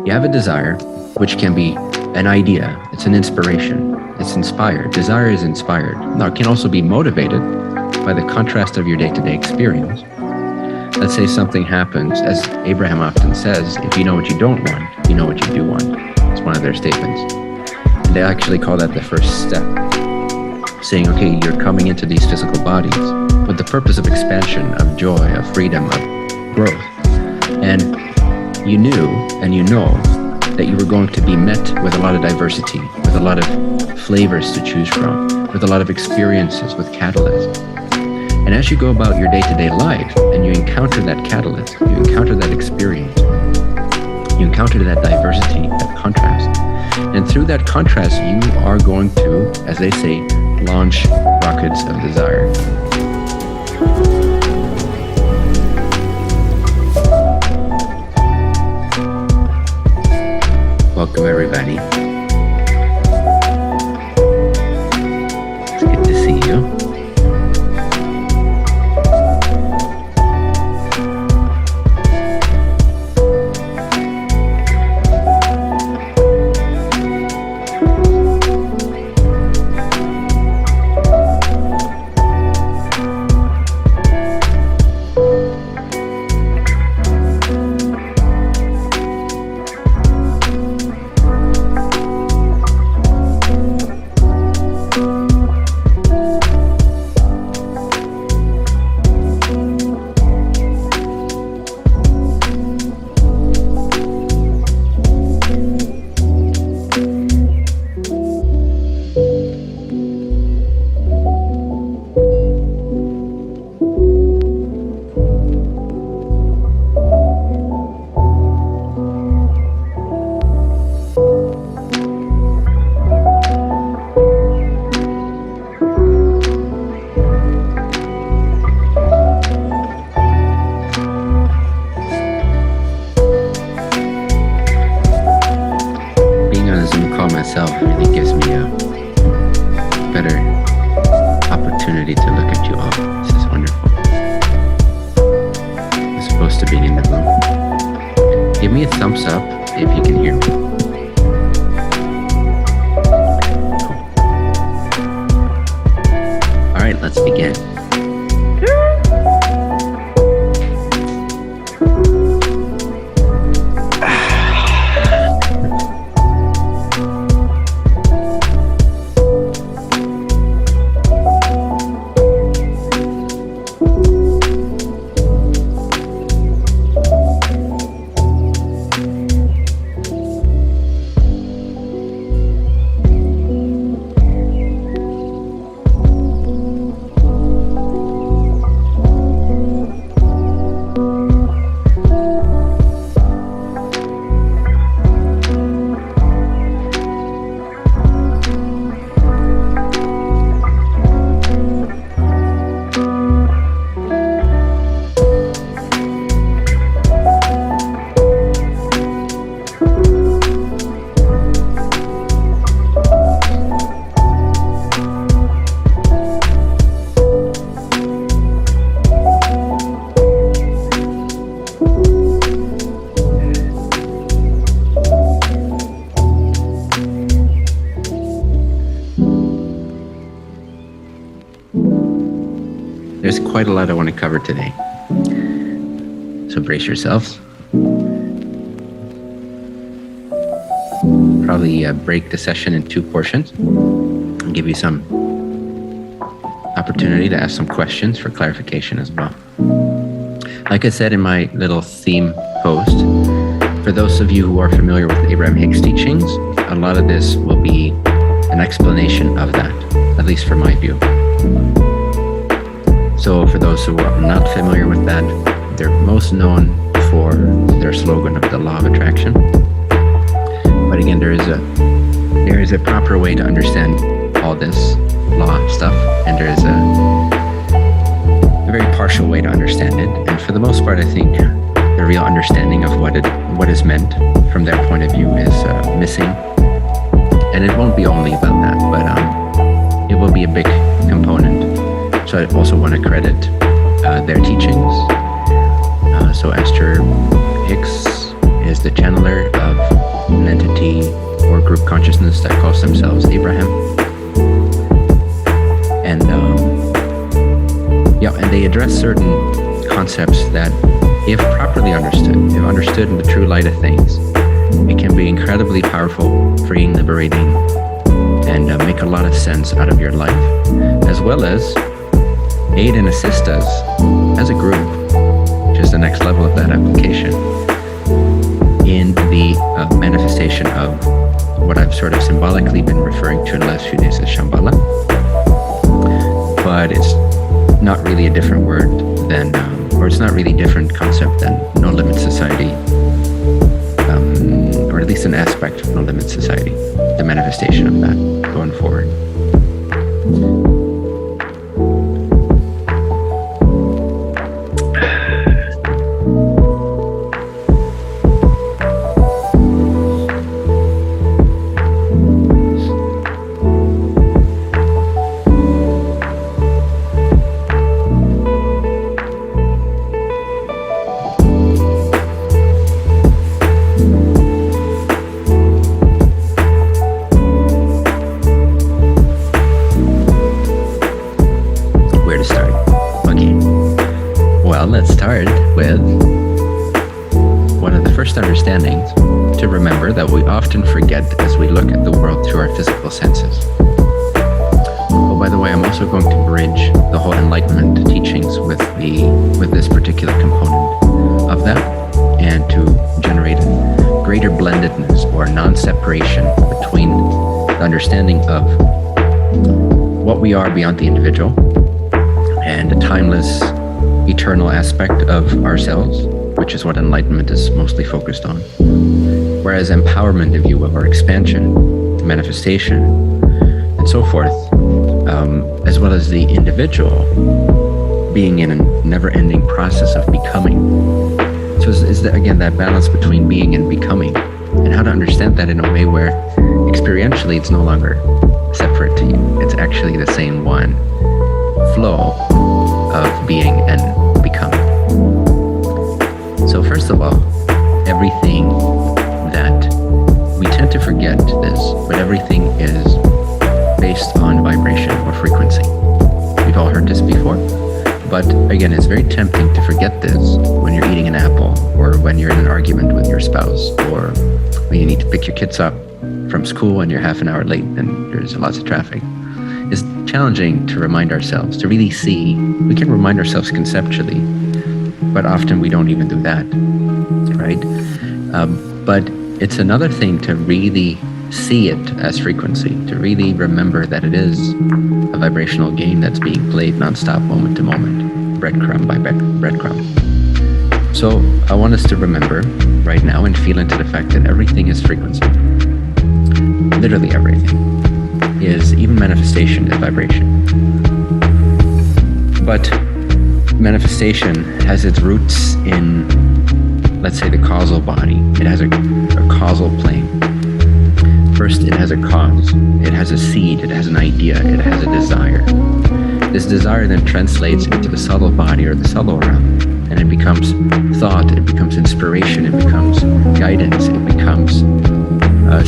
You have a desire, which can be an idea, it's an inspiration, it's inspired. Desire is inspired. Now, it can also be motivated by the contrast of your day-to-day experience. Let's say something happens, as Abraham often says, if you know what you don't want, you know what you do want. It's one of their statements. And they actually call that the first step, saying, okay, you're coming into these physical bodies with the purpose of expansion, of joy, of freedom, of growth. And you knew and you know that you were going to be met with a lot of diversity, with a lot of flavors to choose from, with a lot of experiences, with catalysts. And as you go about your day-to-day life and you encounter that catalyst, you encounter that experience, you encounter that diversity, that contrast. And through that contrast, you are going to, as they say, launch rockets of desire. Welcome, everybody. It's good to see you. Myself really gives me a better opportunity to look at you all. This is wonderful. As opposed to being in the room. Give me a thumbs up if you can hear me. Cool. All right, let's begin. There's quite a lot I want to cover today, so brace yourselves. Probably break the session in two portions and give you some opportunity to ask some questions for clarification as well. Like I said in my little theme post, for those of you who are familiar with Abraham Hicks' teachings, a lot of this will be an explanation of that, at least from my view. So for those who are not familiar with that, they're most known for their slogan of the law of attraction. But again, there is a proper way to understand all this law stuff, and there is a very partial way to understand it. And for the most part, I think the real understanding of what is meant from their point of view is missing. And it won't be only about that, but it will be a big component. So I also want to credit their teachings. So Esther Hicks is the channeler of entity or group consciousness that calls themselves Abraham. And and they address certain concepts that, if properly understood, if understood in the true light of things, it can be incredibly powerful, freeing, liberating, and make a lot of sense out of your life, as well as aid and assist us as a group, which is the next level of that application, in the manifestation of what I've sort of symbolically been referring to in the last few days as Shambhala. But it's not really a different word than, or it's not really a different concept than No Limit Society, or at least an aspect of No Limit Society, the manifestation of that going forward. Let's start with one of the first understandings to remember that we often forget as we look at the world through our physical senses. Oh, by the way, I'm also going to bridge the whole enlightenment teachings with this particular component of that, and to generate greater blendedness or non-separation between the understanding of what we are beyond the individual and a timeless, eternal aspect of ourselves, which is what enlightenment is mostly focused on. Whereas empowerment, if you will, or expansion, manifestation, and so forth, as well as the individual being in a never-ending process of becoming. So is again, that balance between being and becoming, and how to understand that in a way where experientially it's no longer separate to you. It's actually the same one flow of being and becoming. So first of all, everything that we tend to forget this, but everything is based on vibration or frequency. We've all heard this before, but again, it's very tempting to forget this when you're eating an apple, or when you're in an argument with your spouse, or when you need to pick your kids up from school and you're half an hour late and there's lots of traffic. It's challenging to remind ourselves, to really see. We can remind ourselves conceptually, but often we don't even do that, right? But it's another thing to really see it as frequency, to really remember that it is a vibrational game that's being played nonstop, moment to moment, breadcrumb by breadcrumb. So I want us to remember right now and feel into the fact that everything is frequency. Literally everything is, even manifestation is vibration. But manifestation has its roots in, let's say, the causal body. It has a causal plane. First, it has a cause. It has a seed. It has an idea. It has a desire. This desire then translates into the subtle body or the subtle realm, and it becomes thought. It becomes inspiration. It becomes guidance. It becomes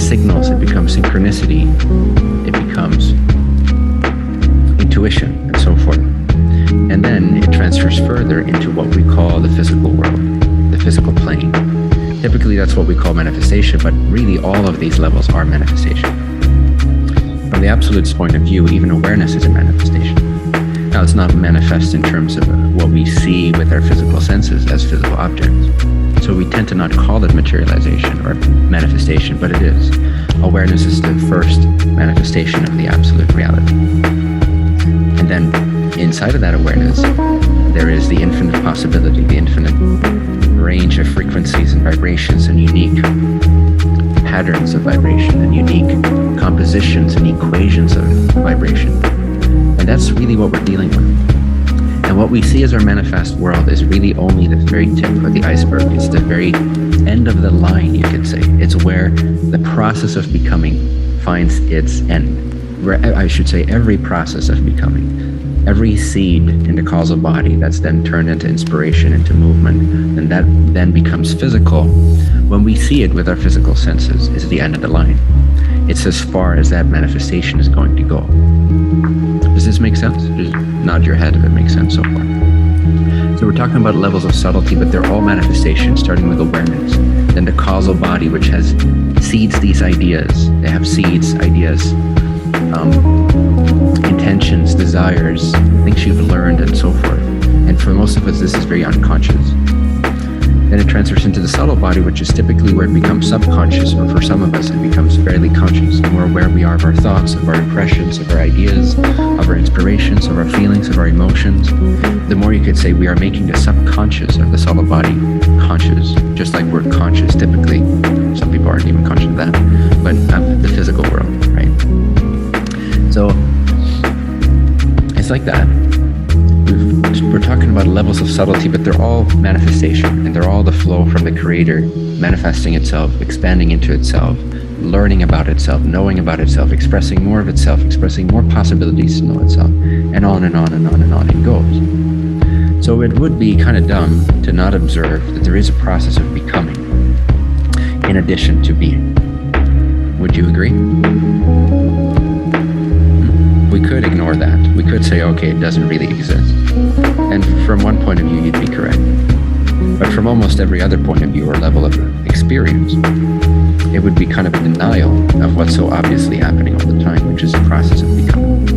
signals. It becomes synchronicity. It becomes intuition, and so forth. And then it transfers further into what we call the physical world, the physical plane. Typically, that's what we call manifestation, but really all of these levels are manifestation. From the Absolute's point of view, even awareness is a manifestation. Now, it's not manifest in terms of what we see with our physical senses as physical objects. So we tend to not call it materialization or manifestation, but it is. Awareness is the first manifestation of the absolute reality. And then inside of that awareness, there is the infinite possibility, the infinite range of frequencies and vibrations and unique patterns of vibration and unique compositions and equations of vibration. And that's really what we're dealing with. And what we see as our manifest world is really only the very tip of the iceberg. It's the very end of the line, you could say. It's where the process of becoming finds its end. Where, I should say, every process of becoming, every seed in the causal body that's then turned into inspiration, into movement, and that then becomes physical, when we see it with our physical senses, is the end of the line. It's as far as that manifestation is going to go. Does this make sense? Just nod your head if it makes sense so far. So we're talking about levels of subtlety, but they're all manifestations, starting with awareness. Then the causal body, which has seeds these ideas. They have seeds, ideas, intentions, desires, things you've learned, and so forth. And for most of us, this is very unconscious. Then it transfers into the subtle body, which is typically where it becomes subconscious, or for some of us, it becomes fairly conscious. The more aware we are of our thoughts, of our impressions, of our ideas, of our inspirations, of our feelings, of our emotions, the more you could say we are making the subconscious of the subtle body conscious, just like we're conscious typically. Some people aren't even conscious of that, but the physical world, right? So it's like that. We're talking about levels of subtlety, but they're all manifestation, and they're all the flow from the creator manifesting itself, expanding into itself, learning about itself, knowing about itself, expressing more of itself, expressing more possibilities to know itself, and on and on and on and on it goes. So it would be kind of dumb to not observe that there is a process of becoming in addition to being. Would you agree? We could ignore that. We could say, okay, it doesn't really exist. And from one point of view, you'd be correct. But from almost every other point of view or level of experience, it would be kind of a denial of what's so obviously happening all the time, which is the process of becoming.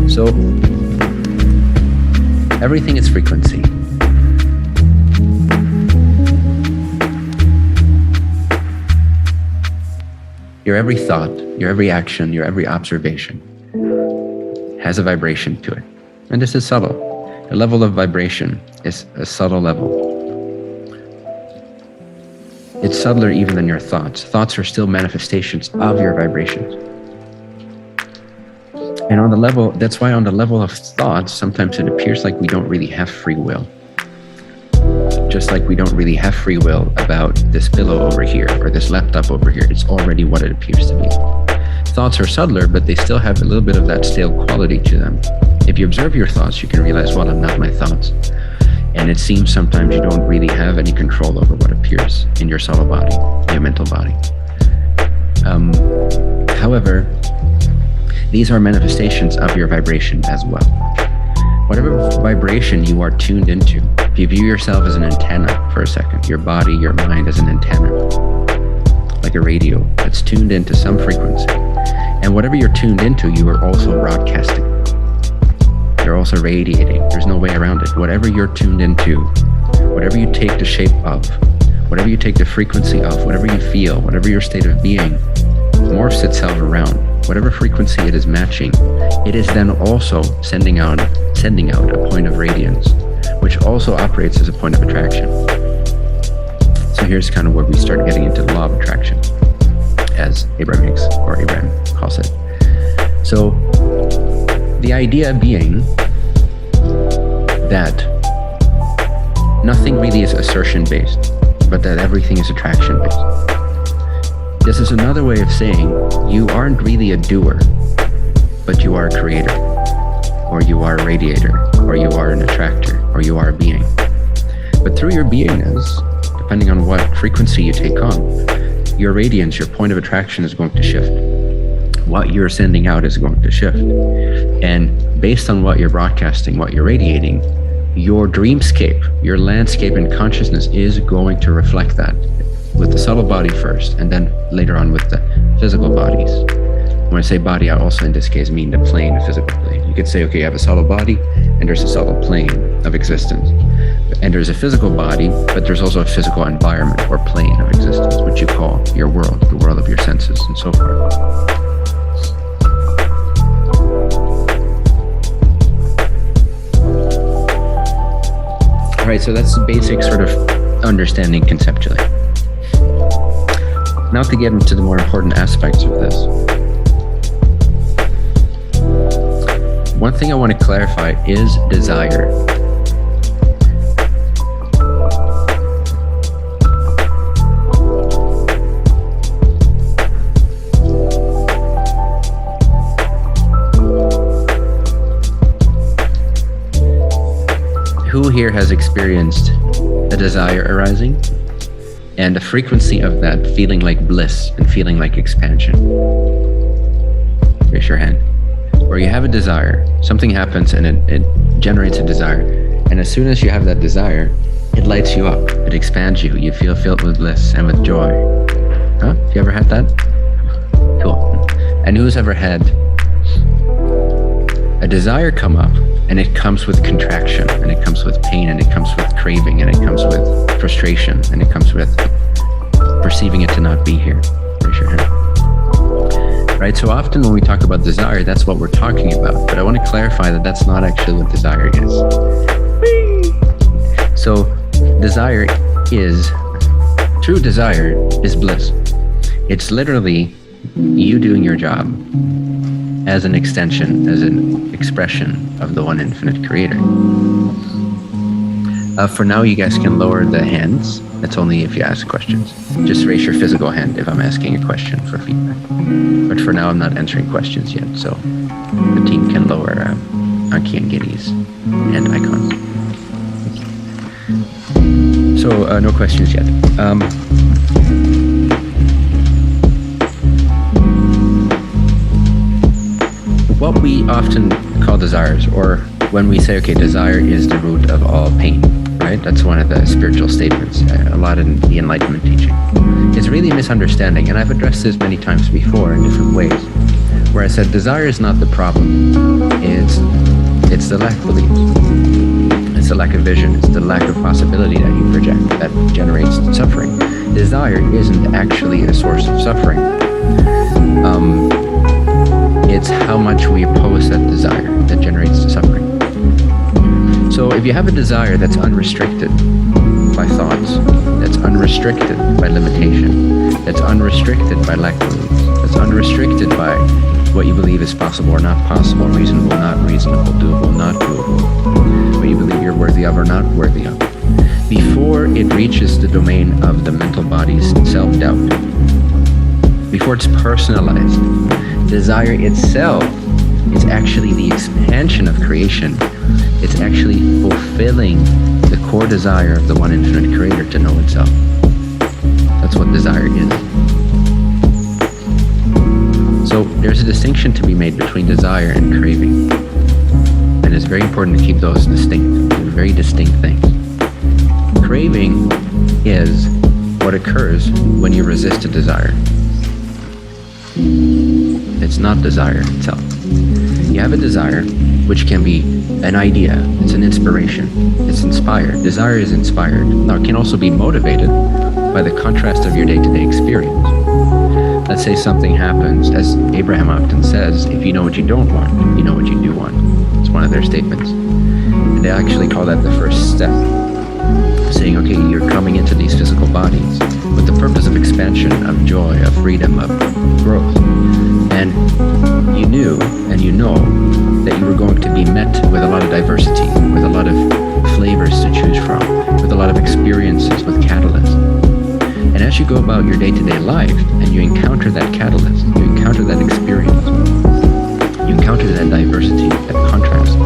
So, everything is frequency. Your every thought, your every action, your every observation has a vibration to it. And this is subtle. The level of vibration is a subtle level. It's subtler even than your thoughts. Thoughts are still manifestations of your vibrations. And on the level, that's why on the level of thoughts, sometimes it appears like we don't really have free will. Just like we don't really have free will about this pillow over here or this laptop over here. It's already what it appears to be. Thoughts are subtler, but they still have a little bit of that stale quality to them. If you observe your thoughts, you can realize, well, I'm not my thoughts. And it seems sometimes you don't really have any control over what appears in your subtle body, your mental body. However, these are manifestations of your vibration as well. Whatever vibration you are tuned into, if you view yourself as an antenna for a second, your body, your mind as an antenna, like a radio that's tuned into some frequency. And whatever you're tuned into, you are also broadcasting. You're also radiating. There's no way around it. Whatever you're tuned into, whatever you take the shape of, whatever you take the frequency of, whatever you feel, whatever your state of being, morphs itself around. Whatever frequency it is matching, it is then also sending out a point of radiance, which also operates as a point of attraction. So here's kind of where we start getting into the law of attraction, as Abraham Hicks or Abraham calls it. So the idea being that nothing really is assertion-based, but that everything is attraction-based. This is another way of saying you aren't really a doer, but you are a creator, or you are a radiator, or you are an attractor, or you are a being. But through your beingness, depending on what frequency you take on, your radiance, your point of attraction is going to shift. What you're sending out is going to shift. And based on what you're broadcasting, what you're radiating, your dreamscape, your landscape and consciousness is going to reflect that with the subtle body first, and then later on with the physical bodies. When I say body, I also in this case mean the plane, the physical plane. You could say, okay, you have a subtle body and there's a subtle plane of existence. And there's a physical body, but there's also a physical environment or plane of existence, which you call your world, the world of your senses and so forth. All right, so that's the basic sort of understanding conceptually. Now to get into the more important aspects of this. One thing I want to clarify is desire. Who here has experienced a desire arising? and the frequency of that feeling like bliss and feeling like expansion. Raise your hand. Where you have a desire, something happens and it generates a desire. And as soon as you have that desire, it lights you up, it expands you, you feel filled with bliss and with joy. Huh? Have you ever had that? Cool. And who's ever had a desire come up and it comes with contraction and it comes with pain and it comes with craving and it comes with frustration and it comes with perceiving it to not be here? Raise your hand. Right, so often when we talk about desire, that's what we're talking about. But I want to clarify that that's not actually what desire is. So desire is, true desire is bliss. It's literally you doing your job as an extension, as an expression of the one infinite creator. For now, you guys can lower the hands. That's only if you ask questions. Just raise your physical hand if I'm asking a question for feedback. But for now, I'm not answering questions yet, so the team can lower Anki and Giddy's hand icons. So no questions yet. What we often call desires, or when we say, okay, desire is the root of all pain, right? That's one of the spiritual statements, a lot in the Enlightenment teaching. It's really a misunderstanding, and I've addressed this many times before in different ways, where I said desire is not the problem, it's the lack of belief. It's the lack of vision, it's the lack of possibility that you project that generates suffering. Desire isn't actually a source of suffering. It's how much we oppose that desire that generates the suffering. So if you have a desire that's unrestricted by thoughts, that's unrestricted by limitation, that's unrestricted by lack of beliefs, that's unrestricted by what you believe is possible or not possible, reasonable, not reasonable, doable, not doable, what you believe you're worthy of or not worthy of, before it reaches the domain of the mental body's self-doubt, before it's personalized, desire itself is actually the expansion of creation. It's actually fulfilling the core desire of the one infinite creator to know itself. That's what desire is. So there's a distinction to be made between desire and craving. And it's very important to keep those distinct. They're very distinct things. Craving is what occurs when you resist a desire. It's not desire itself. You have a desire, which can be an idea, it's an inspiration, it's inspired. Desire is inspired. Now, it can also be motivated by the contrast of your day-to-day experience. Let's say something happens, as Abraham often says, if you know what you don't want, you know what you do want. It's one of their statements. And they actually call that the first step, saying, okay, you're coming into these physical bodies with the purpose of expansion, of joy, of freedom, of growth. And you knew and you know that you were going to be met with a lot of diversity, with a lot of flavors to choose from, with a lot of experiences, with catalysts. And as you go about your day-to-day life and you encounter that catalyst, you encounter that experience, you encounter that diversity, that contrast.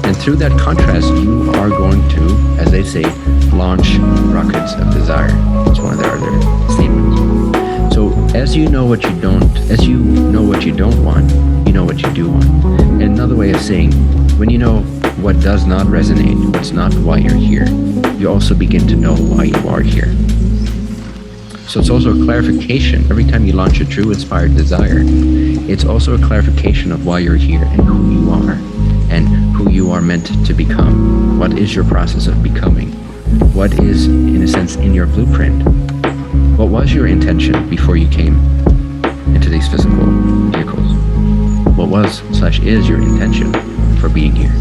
And through that contrast, you are going to, as they say, launch rockets of desire. That's one of their other statements. So as you know what you don't want, you know what you do want. And another way of saying, when you know what does not resonate, what's not why you're here, you also begin to know why you are here. So it's also a clarification. Every time you launch a true inspired desire, it's also a clarification of why you're here and who you are and who you are meant to become. What is your process of becoming? What is, in a sense, in your blueprint? What was your intention before you came into these physical vehicles? What was/is your intention for being here?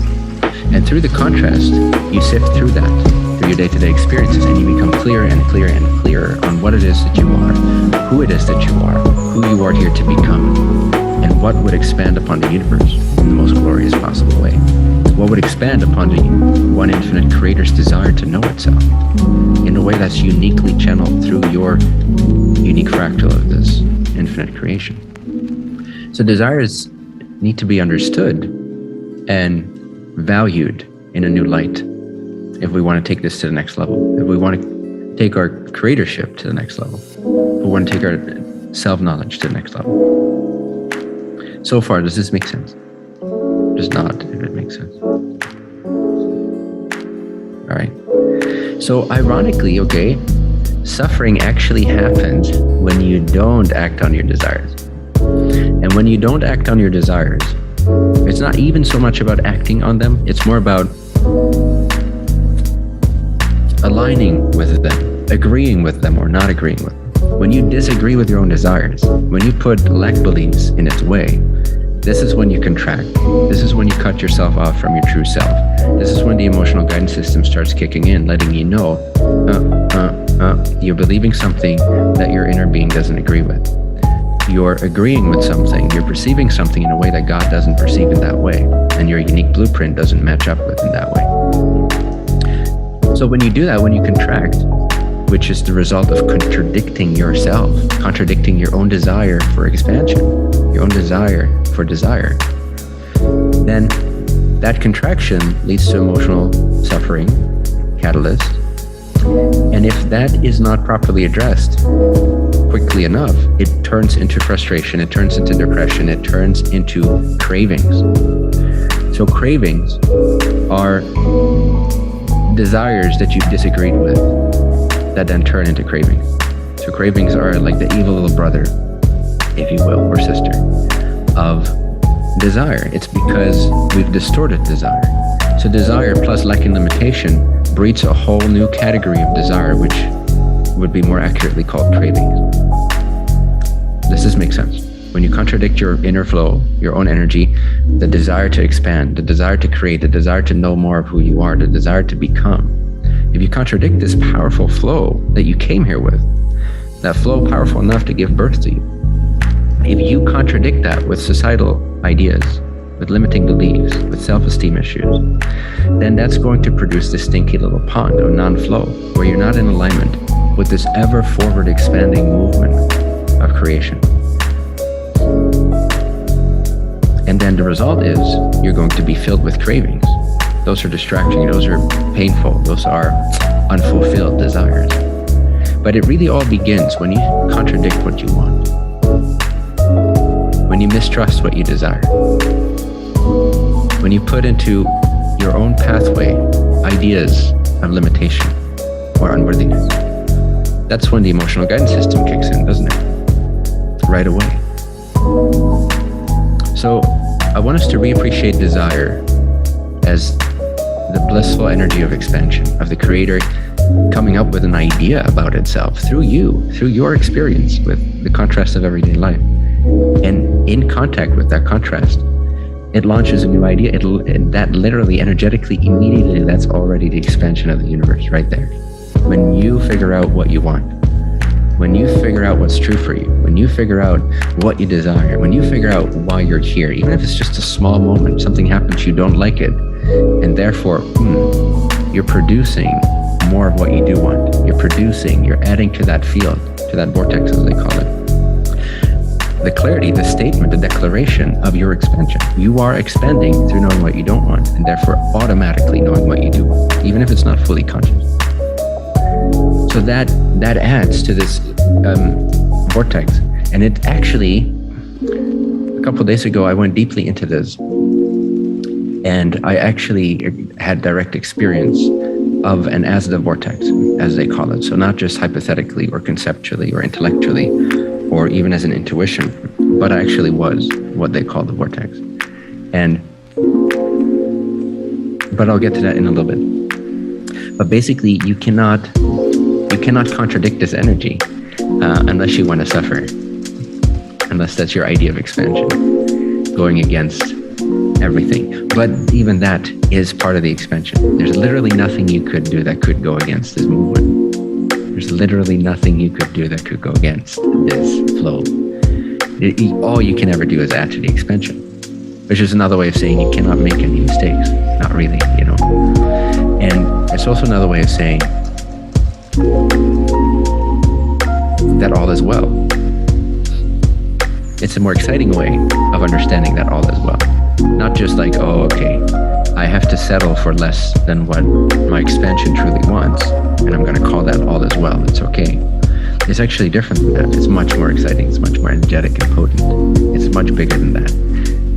And through the contrast, you sift through that, through your day-to-day experiences, and you become clearer and clearer and clearer on what it is that you are, who it is that you are, who you are here to become, and what would expand upon the universe in the most glorious possible way. What would expand upon the one infinite creator's desire to know itself in a way that's uniquely channeled through your unique fractal of this infinite creation. So desires need to be understood and valued in a new light if we want to take this to the next level, if we want to take our creatorship to the next level. We want to take our self-knowledge to the next level. So far, does this make sense? Just nod if it makes sense. All right. So ironically, okay, suffering actually happens when you don't act on your desires. And when you don't act on your desires, it's not even so much about acting on them, it's more about aligning with them, agreeing with them or not agreeing with them. When you disagree with your own desires, when you put lack beliefs in its way, this is when you contract. This is when you cut yourself off from your true self. This is when the emotional guidance system starts kicking in, letting you know, you're believing something that your inner being doesn't agree with. You're agreeing with something, you're perceiving something in a way that God doesn't perceive in that way, and your unique blueprint doesn't match up with in that way. So when you do that, when you contract, which is the result of contradicting yourself, contradicting your own desire for expansion, your own desire for desire, then that contraction leads to emotional suffering, catalyst. And if that is not properly addressed quickly enough, it turns into frustration, it turns into depression, it turns into cravings. So cravings are desires that you've disagreed with that then turn into cravings. So cravings are like the evil little brother, if you will, or sister of desire. It's because we've distorted desire. So desire plus lack and limitation breeds a whole new category of desire, which would be more accurately called cravings. Does this make sense? When you contradict your inner flow, your own energy, the desire to expand, the desire to create, the desire to know more of who you are, the desire to become, if you contradict this powerful flow that you came here with, that flow powerful enough to give birth to you, if you contradict that with societal ideas, with limiting beliefs, with self-esteem issues, then that's going to produce this stinky little pond of non-flow, where you're not in alignment with this ever forward expanding movement of creation. And then the result is you're going to be filled with cravings. Those are distracting, those are painful, those are unfulfilled desires. But it really all begins when you contradict what you want, when you mistrust what you desire, when you put into your own pathway ideas of limitation or unworthiness. That's when the emotional guidance system kicks in, doesn't it? Right away. So I want us to reappreciate desire as the blissful energy of expansion, of the creator coming up with an idea about itself through you, through your experience with the contrast of everyday life. And in contact with that contrast, it launches a new idea. That literally, energetically, immediately, that's already the expansion of the universe right there. When you figure out what you want, when you figure out what's true for you, when you figure out what you desire, when you figure out why you're here, even if it's just a small moment, something happens, you don't like it, and therefore, you're producing more of what you do want. You're adding to that field, to that vortex, as they call it. The clarity, the statement, the declaration of your expansion. You are expanding through knowing what you don't want, and therefore automatically knowing what you do want, even if it's not fully conscious. So that adds to this vortex. And it actually, a couple of days ago, I went deeply into this, and I actually had direct experience of an as the vortex, as they call it. So not just hypothetically or conceptually or intellectually, or even as an intuition, but I actually was what they call the vortex. But I'll get to that in a little bit. But basically, you cannot contradict this energy unless you want to suffer, unless that's your idea of expansion, going against everything. But even that is part of the expansion. There's literally nothing you could do that could go against this movement. There's literally nothing you could do that could go against this flow. All you can ever do is add to the expansion, which is another way of saying you cannot make any mistakes. Not really, you know. And it's also another way of saying that all is well. It's a more exciting way of understanding that all is well. Not just like, oh, okay, I have to settle for less than what my expansion truly wants, and I'm going to call that all as well. It's okay. It's actually different than that. It's much more exciting. It's much more energetic and potent. It's much bigger than that.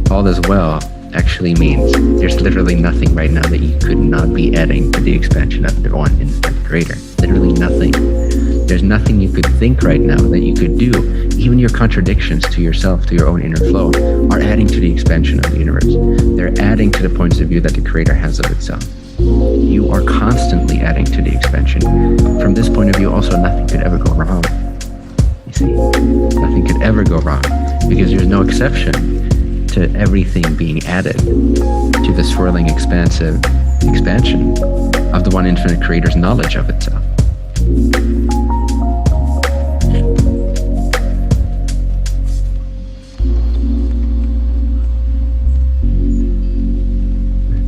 All as well actually means there's literally nothing right now that you could not be adding to the expansion of the one infinite creator. Literally nothing. There's nothing you could think right now that you could do. Even your contradictions to yourself, to your own inner flow, are adding to the expansion of the universe. They're adding to the points of view that the creator has of itself. You are constantly adding to the expansion. From this point of view, also, nothing could ever go wrong. You see, nothing could ever go wrong because there's no exception to everything being added to the swirling, expansive expansion of the one infinite creator's knowledge of itself.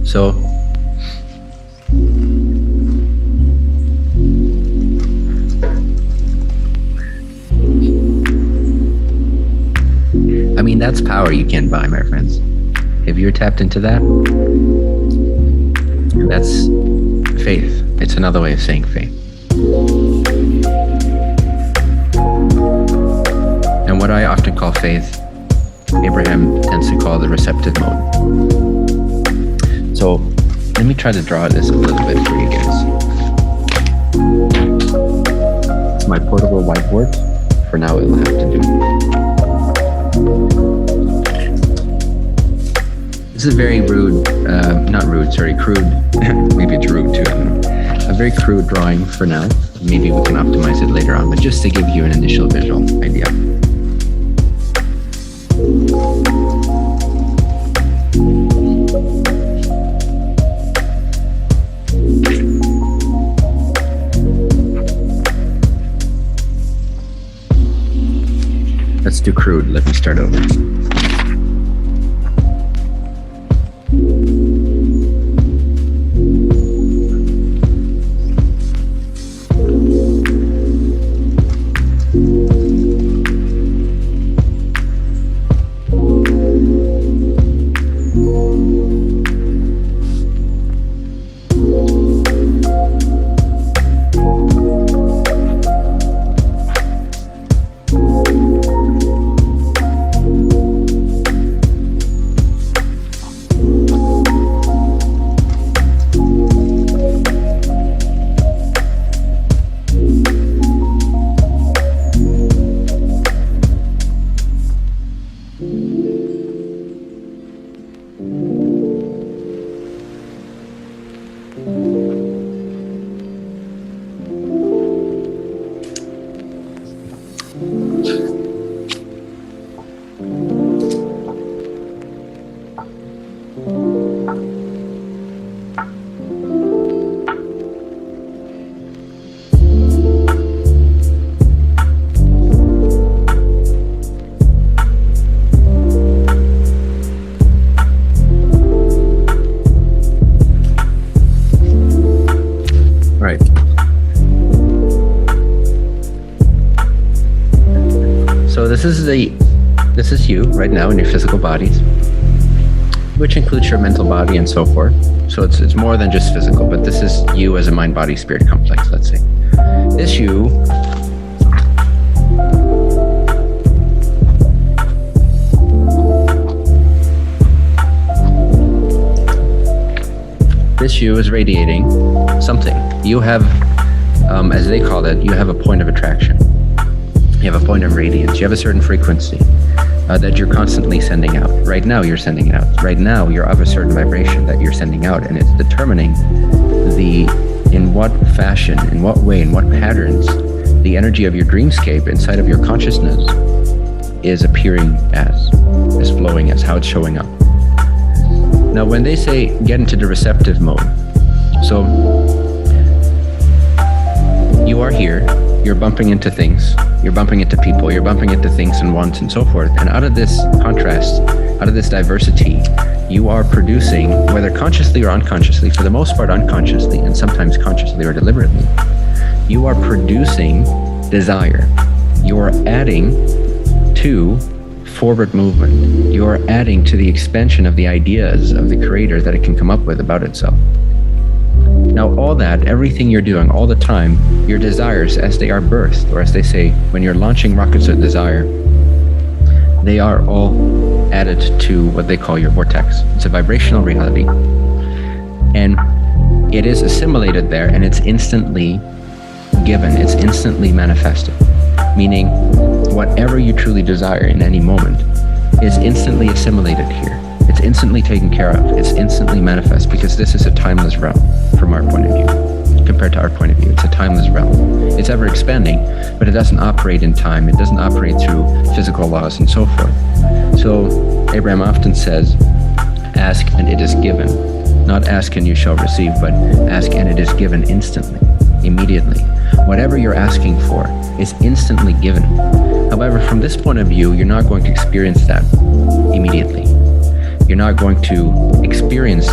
So, I mean, that's power you can't buy, my friends. If you're tapped into that, that's faith. It's another way of saying faith. And what I often call faith, Abraham tends to call the receptive mode. So let me try to draw this a little bit for you guys. It's my portable whiteboard. For now, it'll have to do. This is very rude, crude. Maybe it's rude too, I don't know. A very crude drawing for now. Maybe we can optimize it later on, but just to give you an initial visual idea. Let's do crude. Let me start over. This is you right now in your physical bodies, which includes your mental body and so forth. So it's more than just physical, but this is you as a mind-body-spirit complex, let's say. This you is radiating something. You have, as they call it, you have a point of attraction. You have a point of radiance. You have a certain frequency that you're constantly sending out. Right now, you're sending it out. Right now, you're of a certain vibration that you're sending out, and it's determining in what fashion, in what way, in what patterns, the energy of your dreamscape inside of your consciousness is appearing as, is flowing as, how it's showing up. Now, when they say get into the receptive mode, so you are here, you're bumping into things, you're bumping into people, you're bumping into things and wants and so forth. And out of this contrast, out of this diversity, you are producing, whether consciously or unconsciously, for the most part unconsciously, and sometimes consciously or deliberately, you are producing desire. You are adding to forward movement. You're adding to the expansion of the ideas of the creator that it can come up with about itself. Now, all that, everything you're doing all the time, your desires as they are birthed, or as they say, when you're launching rockets of desire, they are all added to what they call your vortex. It's a vibrational reality. And it is assimilated there, and it's instantly given, it's instantly manifested. Meaning, whatever you truly desire in any moment is instantly assimilated here. It's instantly taken care of. It's instantly manifest, because this is a timeless realm from our point of view. Compared to our point of view, it's a timeless realm. It's ever expanding, but it doesn't operate in time. It doesn't operate through physical laws and so forth. So Abraham often says, ask and it is given. Not ask and you shall receive, but ask and it is given instantly, immediately. Whatever you're asking for is instantly given. However, from this point of view, you're not going to experience that immediately. You're not going to experience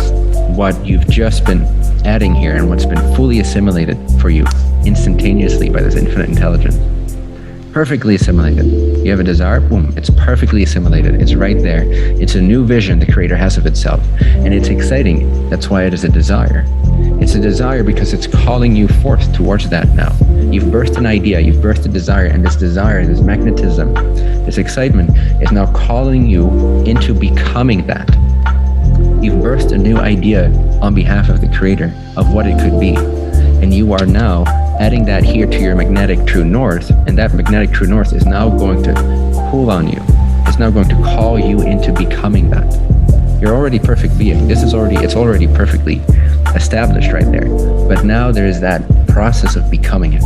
what you've just been adding here and what's been fully assimilated for you instantaneously by this infinite intelligence. Perfectly assimilated. You have a desire, boom, it's perfectly assimilated. It's right there. It's a new vision the creator has of itself. And it's exciting. That's why it is a desire. It's a desire because it's calling you forth towards that now. You've birthed an idea, you've birthed a desire, and this desire, this magnetism, this excitement is now calling you into becoming that. You've birthed a new idea on behalf of the creator of what it could be. And you are now adding that here to your magnetic true north, and that magnetic true north is now going to pull on you. It's now going to call you into becoming that. You're already perfect being. It's already perfectly established right there. But now there is that process of becoming it.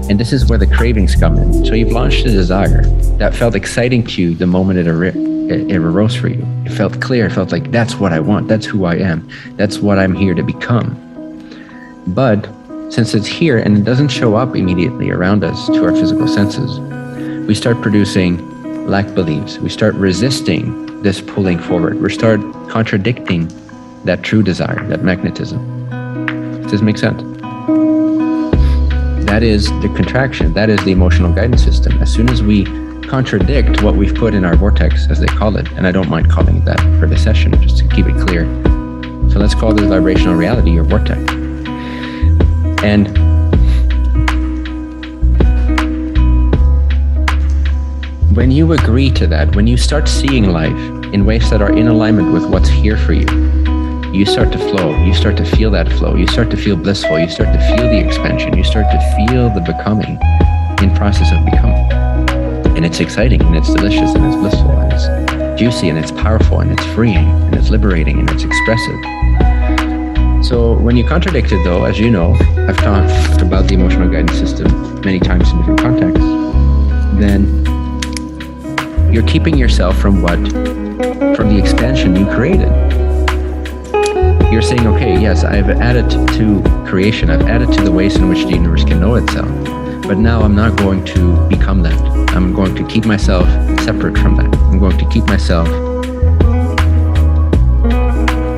And this is where the cravings come in. So you've launched a desire that felt exciting to you the moment it arose for you. It felt clear. It felt like, that's what I want. That's who I am. That's what I'm here to become. But since it's here and it doesn't show up immediately around us to our physical senses, we start producing lack beliefs. We start resisting this pulling forward. We start contradicting that true desire, that magnetism. Does this make sense? That is the contraction. That is the emotional guidance system. As soon as we contradict what we've put in our vortex, as they call it, and I don't mind calling it that for this session, just to keep it clear. So let's call this vibrational reality your vortex. And when you agree to that, when you start seeing life in ways that are in alignment with what's here for you, you start to flow, you start to feel that flow, you start to feel blissful, you start to feel the expansion, you start to feel the becoming in process of becoming. And it's exciting, and it's delicious, and it's blissful, and it's juicy, and it's powerful, and it's freeing, and it's liberating, and it's expressive. So when you contradict it, though, as you know, I've talked about the emotional guidance system many times in different contexts, then you're keeping yourself from the expansion you created. You're saying, okay, yes, I've added to creation, I've added to the ways in which the universe can know itself, but now I'm not going to become that. I'm going to keep myself separate from that. I'm going to keep myself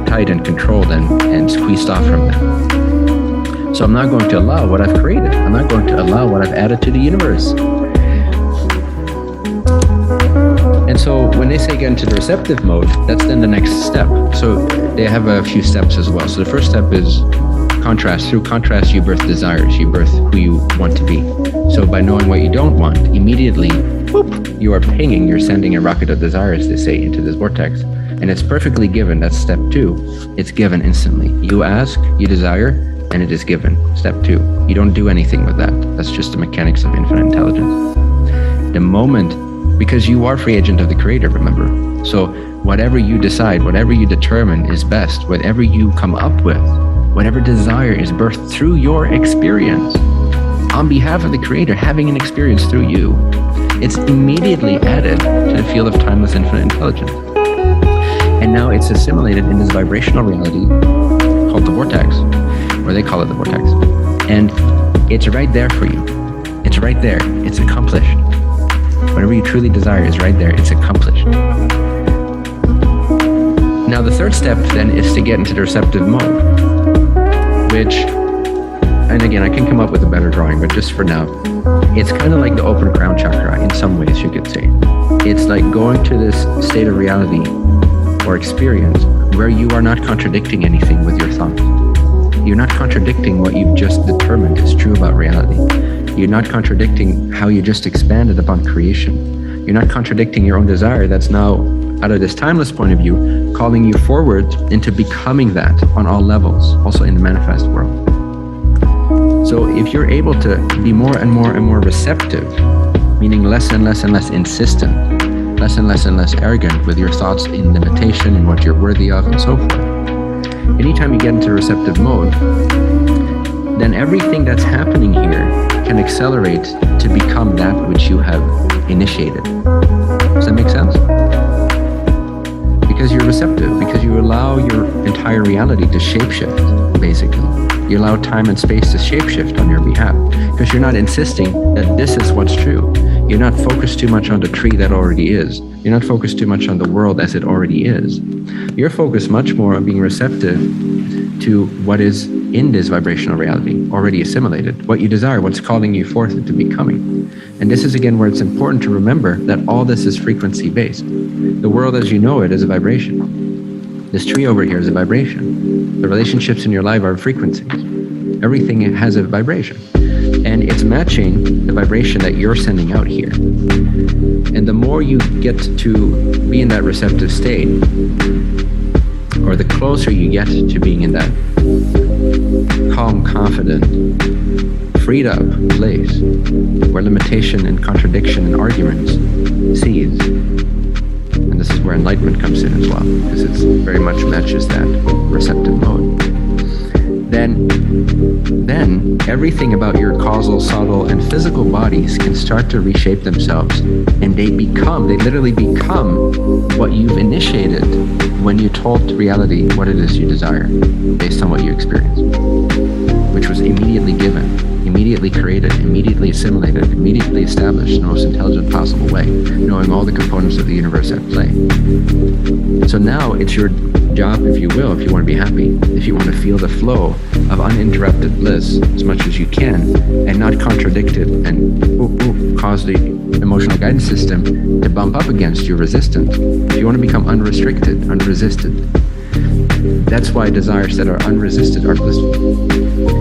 tight and controlled and squeezed off from that. So I'm not going to allow what I've created. I'm not going to allow what I've added to the universe. And so when they say get into the receptive mode, that's then the next step. So they have a few steps as well. So the first step is contrast. Through contrast, you birth desires. You birth who you want to be. So by knowing what you don't want, immediately, whoop, you are pinging. You're sending a rocket of desires, they say, into this vortex. And it's perfectly given. That's step 2. It's given instantly. You ask, you desire, and it is given. Step 2. You don't do anything with that. That's just the mechanics of infinite intelligence. The moment, because you are free agent of the creator, remember. So whatever you decide, whatever you determine is best, whatever you come up with, whatever desire is birthed through your experience, on behalf of the creator, having an experience through you, it's immediately added to the field of timeless infinite intelligence. And now it's assimilated in this vibrational reality called the vortex, or they call it the vortex. And it's right there for you. It's right there. It's accomplished. Whatever you truly desire is right there. It's accomplished. Now the third step then is to get into the receptive mode, which, and again, I can come up with a better drawing, but just for now, It's kind of like the open crown chakra in some ways, you could say. It's like going to this state of reality or experience where you are not contradicting anything with your thoughts. You're not contradicting what you've just determined is true about reality. You're not contradicting how you just expanded upon creation. You're not contradicting your own desire that's now, out of this timeless point of view, calling you forward into becoming that on all levels, also in the manifest world. So if you're able to be more and more and more receptive, meaning less and less and less insistent, less and less and less arrogant with your thoughts in limitation and what you're worthy of and so forth, anytime you get into receptive mode, then everything that's happening here can accelerate to become that which you have initiated. Does that make sense? Because you're receptive, because you allow your entire reality to shapeshift, basically. You allow time and space to shapeshift on your behalf, because you're not insisting that this is what's true. You're not focused too much on the tree that already is. You're not focused too much on the world as it already is. You're focused much more on being receptive to what is in this vibrational reality, already assimilated, what you desire, what's calling you forth into becoming. And this is again where it's important to remember that all this is frequency based. The world as you know it is a vibration. This tree over here is a vibration. The relationships in your life are frequencies. Everything has a vibration. And it's matching the vibration that you're sending out here. And the more you get to be in that receptive state, or the closer you get to being in that calm, confident, freed up place where limitation and contradiction and arguments cease. And this is where enlightenment comes in as well, because it very much matches that receptive mode. Then everything about your causal, subtle, and physical bodies can start to reshape themselves, and they literally become what you've initiated when you told reality what it is you desire, based on what you experienced, which was immediately given, immediately created, immediately assimilated, immediately established in the most intelligent possible way, knowing all the components of the universe at play. So now it's your job, if you will, if you want to be happy, if you want to feel the flow of uninterrupted bliss as much as you can, and not contradict it and cause the emotional guidance system to bump up against your resistance. If you want to become unrestricted, unresisted, that's why desires that are unresisted are blissful.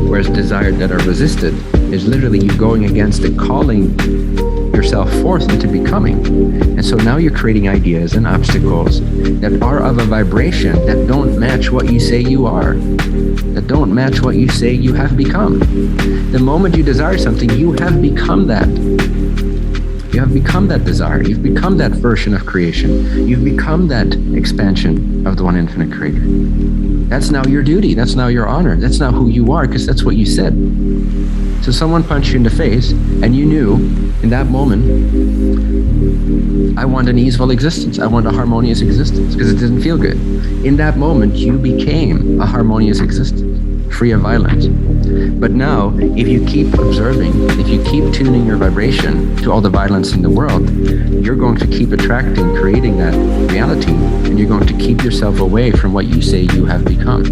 Whereas desires that are resisted is literally you going against the calling yourself forth into becoming. And so now you're creating ideas and obstacles that are of a vibration that don't match what you say you are, that don't match what you say you have become. The moment you desire something, you have become that. You have become that desire. You've become that version of creation. You've become that expansion of the one infinite creator. That's now your duty. That's now your honor. That's now who you are, because that's what you said. So someone punched you in the face, and you knew in that moment, I want an easeful existence. I want a harmonious existence, because it didn't feel good. In that moment, you became a harmonious existence, free of violence. But now, if you keep observing, if you keep tuning your vibration to all the violence in the world, you're going to keep attracting, creating that reality, and you're going to keep yourself away from what you say you have become.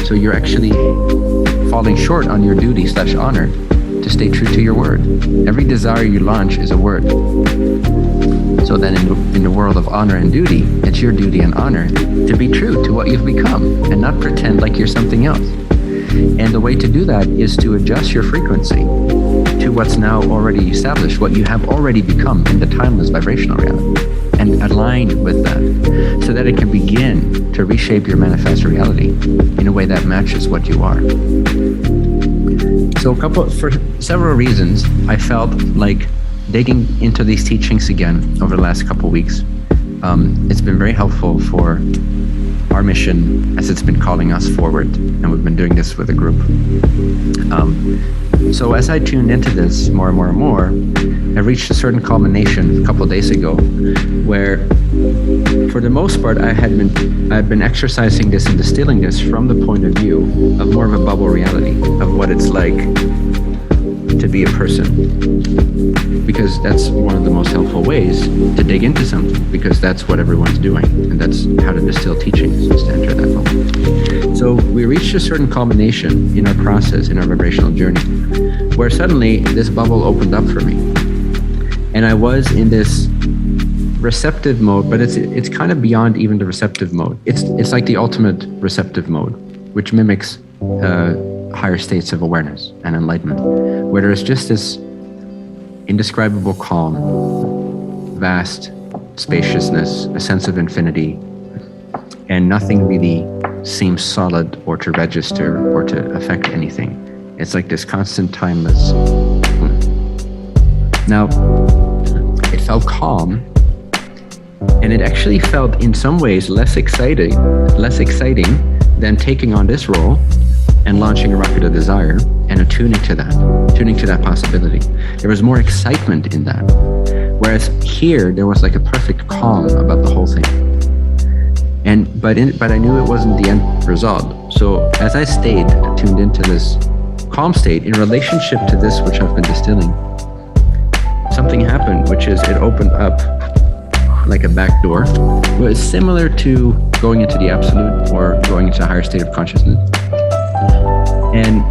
So you're actually falling short on your duty / honor to stay true to your word. Every desire you launch is a word. So then in the world of honor and duty, it's your duty and honor to be true to what you've become and not pretend like you're something else. And the way to do that is to adjust your frequency to what's now already established, what you have already become in the timeless vibrational reality, and align with that so that it can begin to reshape your manifest reality in a way that matches what you are. So for several reasons, I felt like digging into these teachings again over the last couple of weeks. It's been very helpful for our mission as it's been calling us forward, and we've been doing this with a group. So as I tuned into this more and more and more, I reached a certain culmination a couple of days ago where, for the most part, I've been exercising this and distilling this from the point of view of more of a bubble reality of what it's like to be a person. because that's one of the most helpful ways to dig into something, because that's what everyone's doing, and that's how to distill teachings, is to enter that bubble. So we reached a certain culmination in our process, in our vibrational journey, where suddenly this bubble opened up for me, and I was in this receptive mode, but it's kind of beyond even the receptive mode. It's like the ultimate receptive mode, which mimics higher states of awareness and enlightenment, where there's just this indescribable calm, vast spaciousness, a sense of infinity, and nothing really seems solid or to register or to affect anything. It's like this constant timeless. Now, it felt calm, and it actually felt in some ways less exciting than taking on this role and launching a rocket of desire and attuning to that possibility. There was more excitement in that. Whereas here, there was like a perfect calm about the whole thing. But I knew it wasn't the end result. So as I stayed tuned into this calm state in relationship to this which I've been distilling, something happened, which is it opened up like a back door. It was similar to going into the absolute or going into a higher state of consciousness. And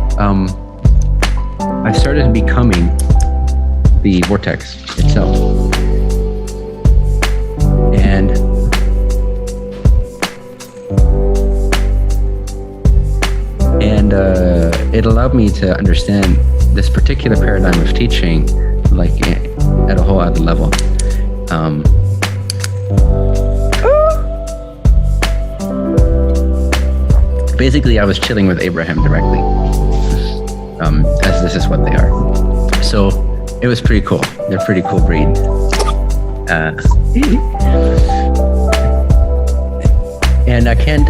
I started becoming the vortex itself. And it allowed me to understand this particular paradigm of teaching like at a whole other level. Basically, I was chilling with Abraham directly, as this is what they are. So it was pretty cool. They're a pretty cool breed. And I can't,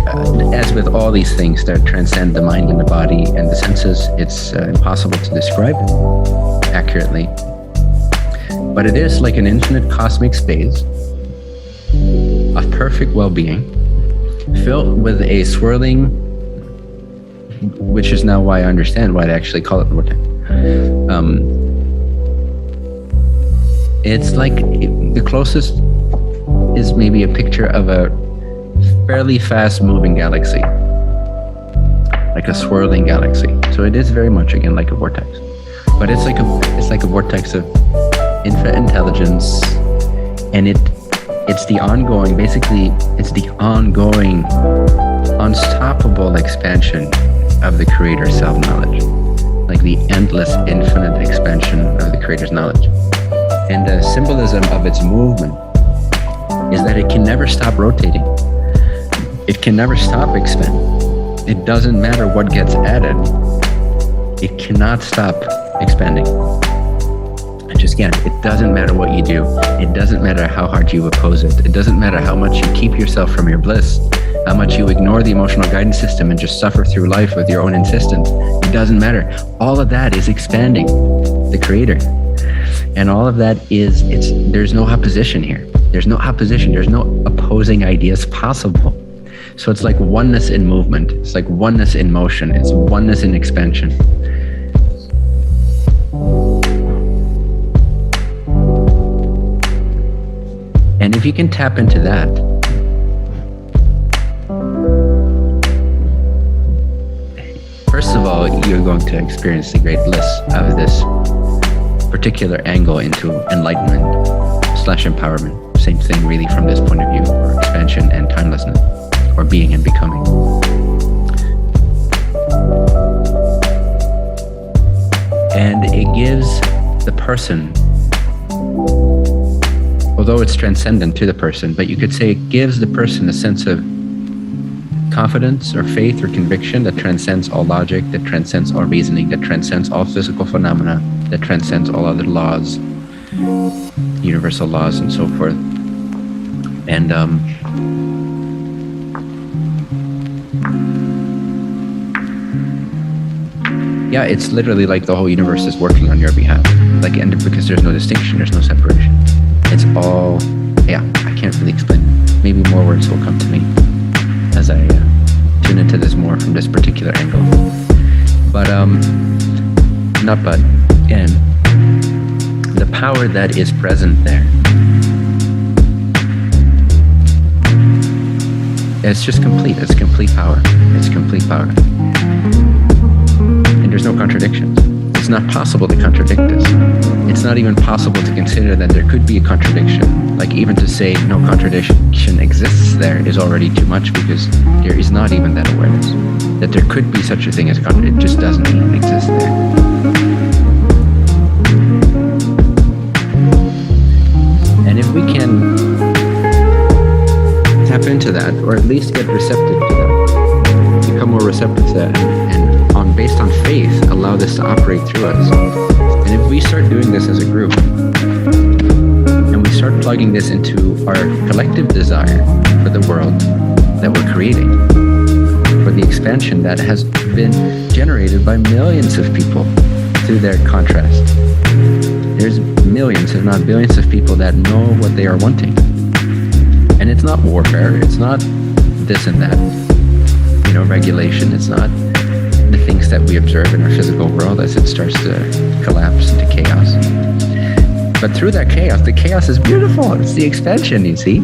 as with all these things that transcend the mind and the body and the senses, it's impossible to describe accurately. But it is like an infinite cosmic space of perfect well-being, filled with a swirling, which is now why I understand why they actually call it the vortex. It's like the closest is maybe a picture of a fairly fast-moving galaxy, like a swirling galaxy. So it is very much again like a vortex, but it's like a vortex of infinite intelligence, and it's the ongoing, basically, it's the ongoing, unstoppable expansion of the Creator's self-knowledge, like the endless, infinite expansion of the Creator's knowledge. And the symbolism of its movement is that it can never stop rotating. It can never stop expanding. It doesn't matter what gets added. It cannot stop expanding. And just again, it doesn't matter what you do. It doesn't matter how hard you oppose it. It doesn't matter how much you keep yourself from your bliss, how much you ignore the emotional guidance system and just suffer through life with your own insistence. It doesn't matter. All of that is expanding the Creator. And all of that is, there's no opposition here. There's no opposition. There's no opposing ideas possible. So it's like oneness in movement. It's like oneness in motion. It's oneness in expansion. And if you can tap into that, first of all, you're going to experience the great bliss of this particular angle into enlightenment/empowerment. Same thing really from this point of view, or expansion and timelessness, or being and becoming. And it gives the person, although it's transcendent to the person, but you could say it gives the person a sense of confidence or faith or conviction that transcends all logic, that transcends all reasoning, that transcends all physical phenomena, that transcends all other laws, universal laws and so forth. And yeah, it's literally like the whole universe is working on your behalf. Like, and because there's no distinction, there's no separation. It's all, yeah, I can't really explain. Maybe more words will come to me as I tune into this more from this particular angle. But, again, the power that is present there. It's just complete. It's complete power. It's complete power. And there's no contradiction. It's not possible to contradict this. It's not even possible to consider that there could be a contradiction. Like, even to say no contradiction exists there is already too much, because there is not even that awareness. That there could be such a thing as a contradiction. It just doesn't even exist there. And if we can tap into that, or at least get receptive to that, become more receptive to that, and based on faith, allow this to operate through us. And if we start doing this as a group, and we start plugging this into our collective desire for the world that we're creating, for the expansion that has been generated by millions of people through their contrast. There's millions, if not billions, of people that know what they are wanting. And it's not warfare, it's not this and that, regulation, it's not the things that we observe in our physical world as it starts to collapse into chaos. But through that chaos, the chaos is beautiful. It's the expansion, you see.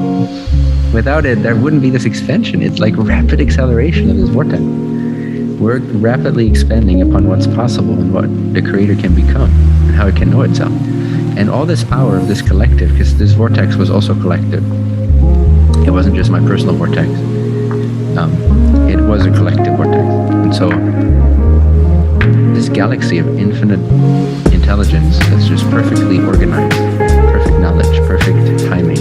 Without it, there wouldn't be this expansion. It's like rapid acceleration of this vortex. We're rapidly expanding upon what's possible and what the creator can become and how it can know itself. And all this power of this collective, because this vortex was also collective. It wasn't just my personal vortex. It was a collective vortex. And so this galaxy of infinite intelligence that's just perfectly organized, perfect knowledge, perfect timing,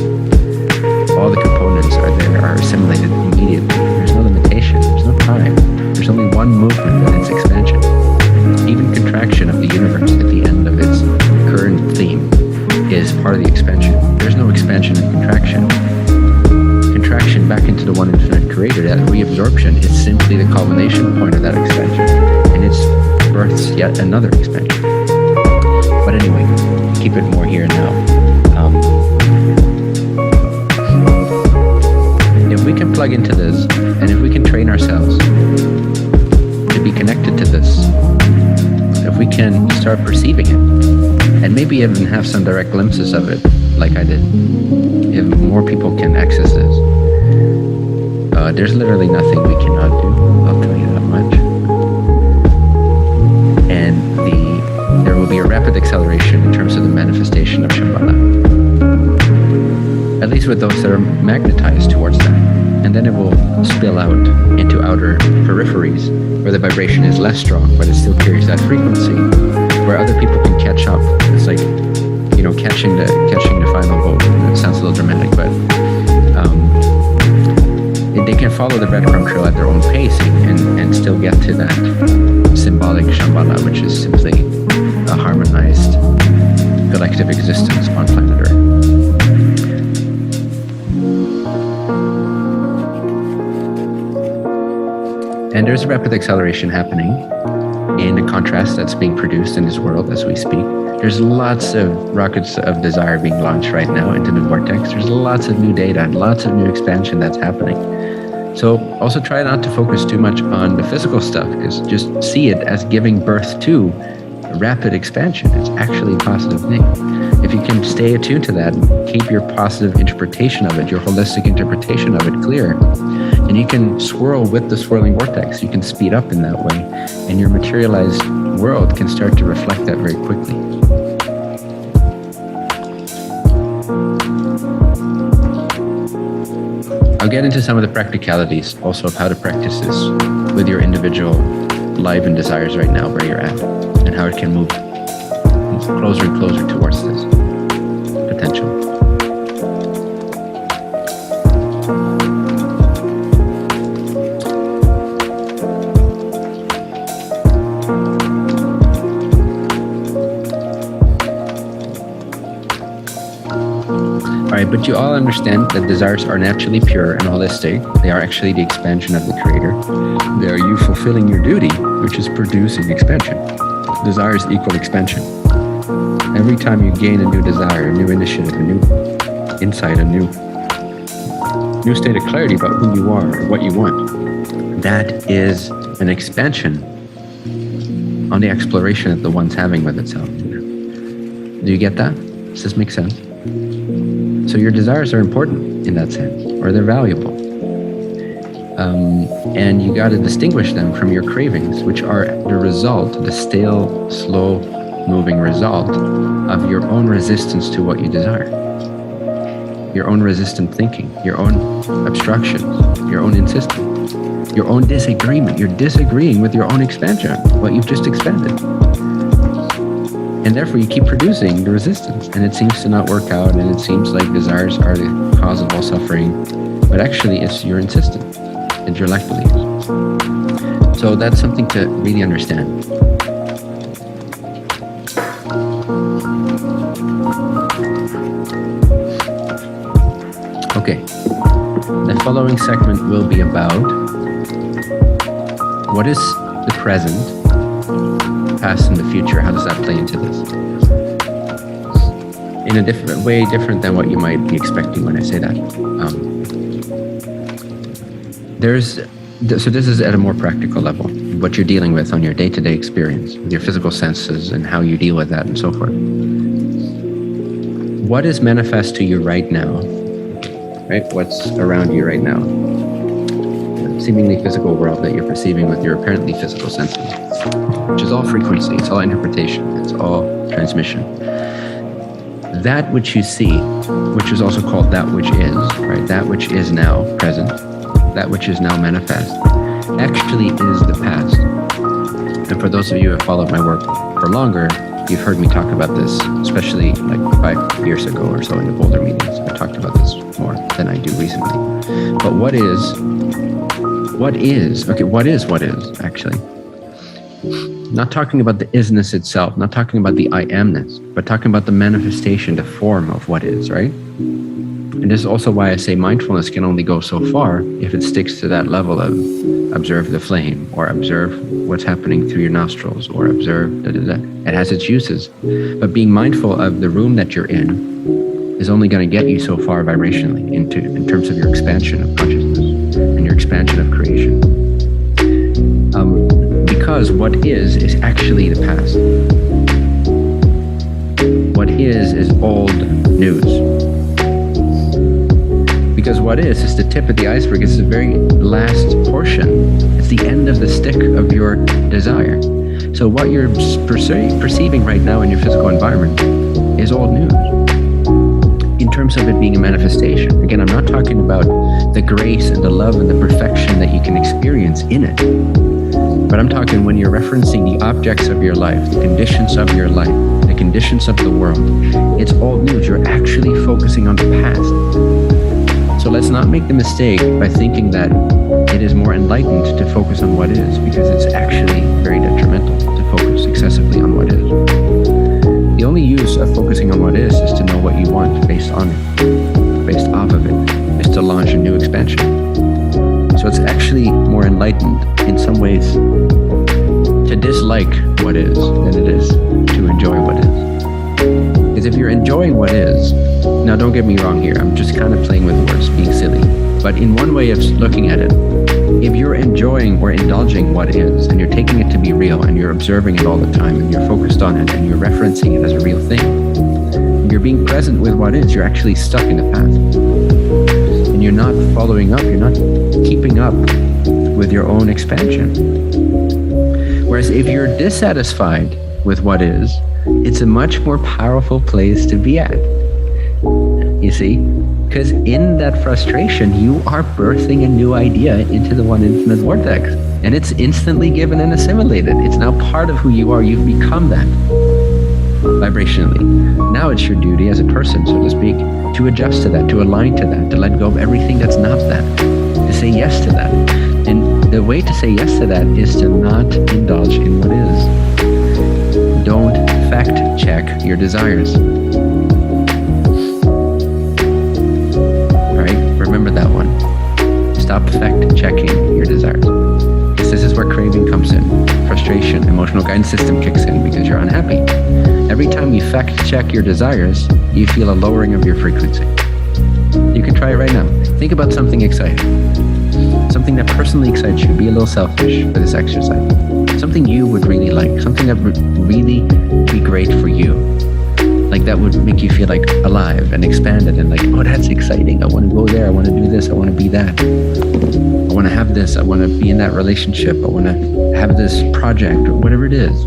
all the components are assimilated immediately. There's no limitation, there's no time. There's only one movement, and it's expansion. Even contraction of the universe at the end of its current theme is part of the expansion. There's no expansion and contraction. Contraction back into the one infinite creator, that reabsorption is simply the culmination point of that expansion, and it's births yet another expansion. But anyway, keep it more here and now. If we can plug into this, and if we can train ourselves to be connected to this, if we can start perceiving it, and maybe even have some direct glimpses of it, like I did, if more people can access this, there's literally nothing we cannot do. I'll tell you that much. And there will be a rapid acceleration in terms of the manifestation of Shambhala. At least with those that are magnetized towards that. And then it will spill out into outer peripheries where the vibration is less strong, but it still carries that frequency, where other people can catch up. It's like, catching the final vote. It sounds a little dramatic, but they can follow the breadcrumb trail at their own pace and still get to that symbolic Shambhala, which is simply a harmonized collective existence on planet Earth. And there's a rapid acceleration happening in the contrast that's being produced in this world as we speak. There's lots of rockets of desire being launched right now into the vortex. There's lots of new data and lots of new expansion that's happening. So also try not to focus too much on the physical stuff, because just see it as giving birth to rapid expansion. It's actually a positive thing. If you can stay attuned to that and keep your positive interpretation of it, your holistic interpretation of it clear, and you can swirl with the swirling vortex, you can speed up in that way, and your materialized world can start to reflect that very quickly. I'll get into some of the practicalities also of how to practice this with your individual life and desires right now where you're at, and how it can move closer and closer towards this potential. But you all understand that desires are naturally pure and holistic. They are actually the expansion of the Creator. They are you fulfilling your duty, which is producing expansion. Desires equal expansion. Every time you gain a new desire, a new initiative, a new insight, a new state of clarity about who you are or what you want, that is an expansion on the exploration that the one's having with itself. Do you get that? Does this make sense? So your desires are important in that sense, or they're valuable. And you got to distinguish them from your cravings, which are the result, the stale, slow-moving result of your own resistance to what you desire. Your own resistant thinking, your own obstructions, your own insistence, your own disagreement. You're disagreeing with your own expansion, what you've just expanded. And therefore you keep producing the resistance, and it seems to not work out, and it seems like desires are the cause of all suffering, but actually it's your insistence and your lack beliefs. So that's something to really understand. Okay, the following segment will be about what is the present, past, and the future. How does that play into this? In a different way, different than what you might be expecting when I say that. So this is at a more practical level, what you're dealing with on your day-to-day experience, with your physical senses and how you deal with that and so forth. What is manifest to you right now? Right? What's around you right now? The seemingly physical world that you're perceiving with your apparently physical senses, which is all frequency, it's all interpretation, it's all transmission. That which you see, which is also called that which is, right? That which is now present, that which is now manifest, actually is the past. And for those of you who have followed my work for longer, you've heard me talk about this, especially like 5 years ago or so in the Boulder meetings. I talked about this more than I do recently. But what is, actually. Not talking about the isness itself, not talking about the I amness, but talking about the manifestation, the form of what is, right? And this is also why I say mindfulness can only go so far if it sticks to that level of observe the flame, or observe what's happening through your nostrils, or observe da-da-da. It has its uses. But being mindful of the room that you're in is only going to get you so far vibrationally in terms of your expansion of consciousness and your expansion of creation. Because what is actually the past. What is old news. Because what is the tip of the iceberg. It's the very last portion. It's the end of the stick of your desire. So what you're perceiving right now in your physical environment is old news. In terms of it being a manifestation. Again, I'm not talking about the grace and the love and the perfection that you can experience in it. But I'm talking when you're referencing the objects of your life, the conditions of your life, the conditions of the world. It's old news. You're actually focusing on the past. So let's not make the mistake by thinking that it is more enlightened to focus on what is, because it's actually very detrimental to focus excessively on what is. The only use of focusing on what is to know what you want based on it, based off of it, is to launch a new expansion. So it's actually more enlightened in some ways to dislike what is than it is to enjoy what is. Because if you're enjoying what is, now don't get me wrong here, I'm just kind of playing with words, being silly. But in one way of looking at it, if you're enjoying or indulging what is, and you're taking it to be real, and you're observing it all the time, and you're focused on it, and you're referencing it as a real thing, and you're being present with what is, you're actually stuck in the past. And you're not following up, you're not keeping up with your own expansion. Whereas if you're dissatisfied with what is, it's a much more powerful place to be at. You see? Because in that frustration, you are birthing a new idea into the one infinite vortex. And it's instantly given and assimilated. It's now part of who you are. You've become that vibrationally. Now it's your duty as a person, so to speak, to adjust to that, to align to that, to let go of everything that's not that, to say yes to that. And the way to say yes to that is to not indulge in what is. Don't fact check your desires. Remember that one. Stop fact-checking your desires. Because this is where craving comes in. Frustration, emotional guidance system kicks in because you're unhappy. Every time you fact-check your desires, you feel a lowering of your frequency. You can try it right now. Think about something exciting. Something that personally excites you. Be a little selfish for this exercise. Something you would really like. Something that would really be great for you. Like that would make you feel like alive and expanded and like, oh, that's exciting. I want to go there. I want to do this. I want to be that. I want to have this. I want to be in that relationship. I want to have this project or whatever it is.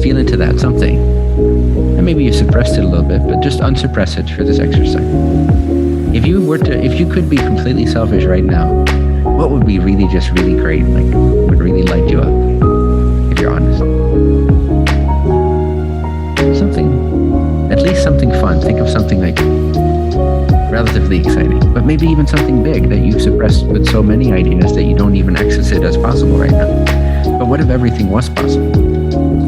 Feel into that something. And maybe you suppressed it a little bit, but just unsuppress it for this exercise. If you could be completely selfish right now, what would be really just really great? Like would really light you up, if you're honest. At least something fun. Think of something like relatively exciting, but maybe even something big that you suppressed with so many ideas that you don't even access it as possible right now. But what if everything was possible?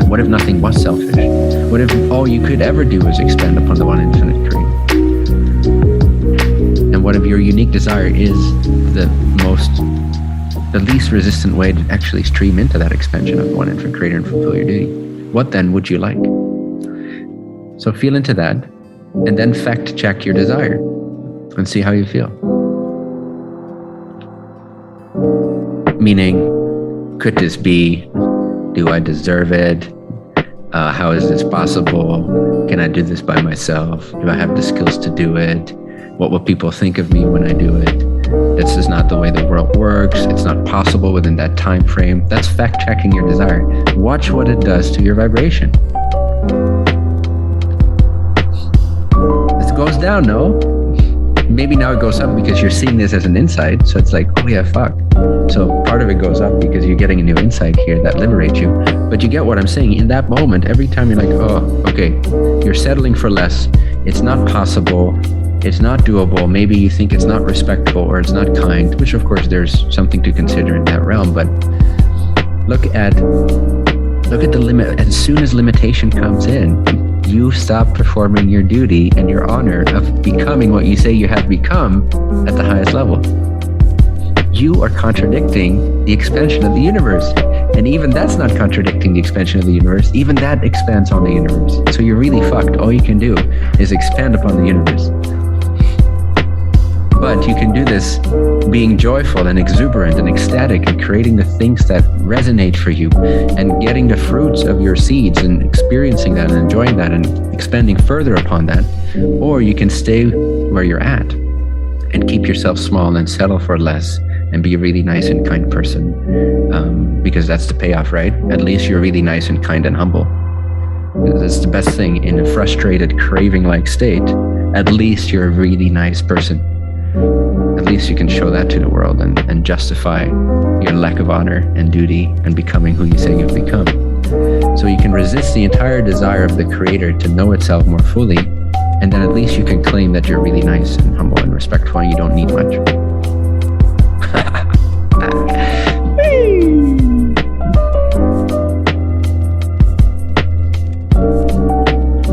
What if nothing was selfish? What if all you could ever do was expand upon the one infinite creator? And what if your unique desire is the least resistant way to actually stream into that expansion of the one infinite creator and fulfill your duty? What then would you like? So feel into that, and then fact check your desire and see how you feel. Meaning, could this be? Do I deserve it? How is this possible? Can I do this by myself? Do I have the skills to do it? What will people think of me when I do it? This is not the way the world works. It's not possible within that time frame. That's fact checking your desire. Watch what it does to your vibration. Goes down, no? Maybe now it goes up because you're seeing this as an insight. So it's like, oh yeah, fuck. So part of it goes up because you're getting a new insight here that liberates you. But you get what I'm saying. In that moment, every time you're like, oh, okay, you're settling for less. It's not possible. It's not doable. Maybe you think it's not respectful or it's not kind, which of course there's something to consider in that realm. But look at the limit. As soon as limitation comes in, you stop performing your duty and your honor of becoming what you say you have become at the highest level. You are contradicting the expansion of the universe. And even that's not contradicting the expansion of the universe. Even that expands on the universe. So you're really fucked. All you can do is expand upon the universe. But you can do this being joyful and exuberant and ecstatic and creating the things that resonate for you and getting the fruits of your seeds and experiencing that and enjoying that and expanding further upon that. Or you can stay where you're at and keep yourself small and settle for less and be a really nice and kind person, because that's the payoff, right? At least you're really nice and kind and humble. That's the best thing in a frustrated, craving-like state. At least you're a really nice person. At least you can show that to the world and justify your lack of honor and duty and becoming who you say you've become. So you can resist the entire desire of the creator to know itself more fully, and then at least you can claim that you're really nice and humble and respectful and you don't need much.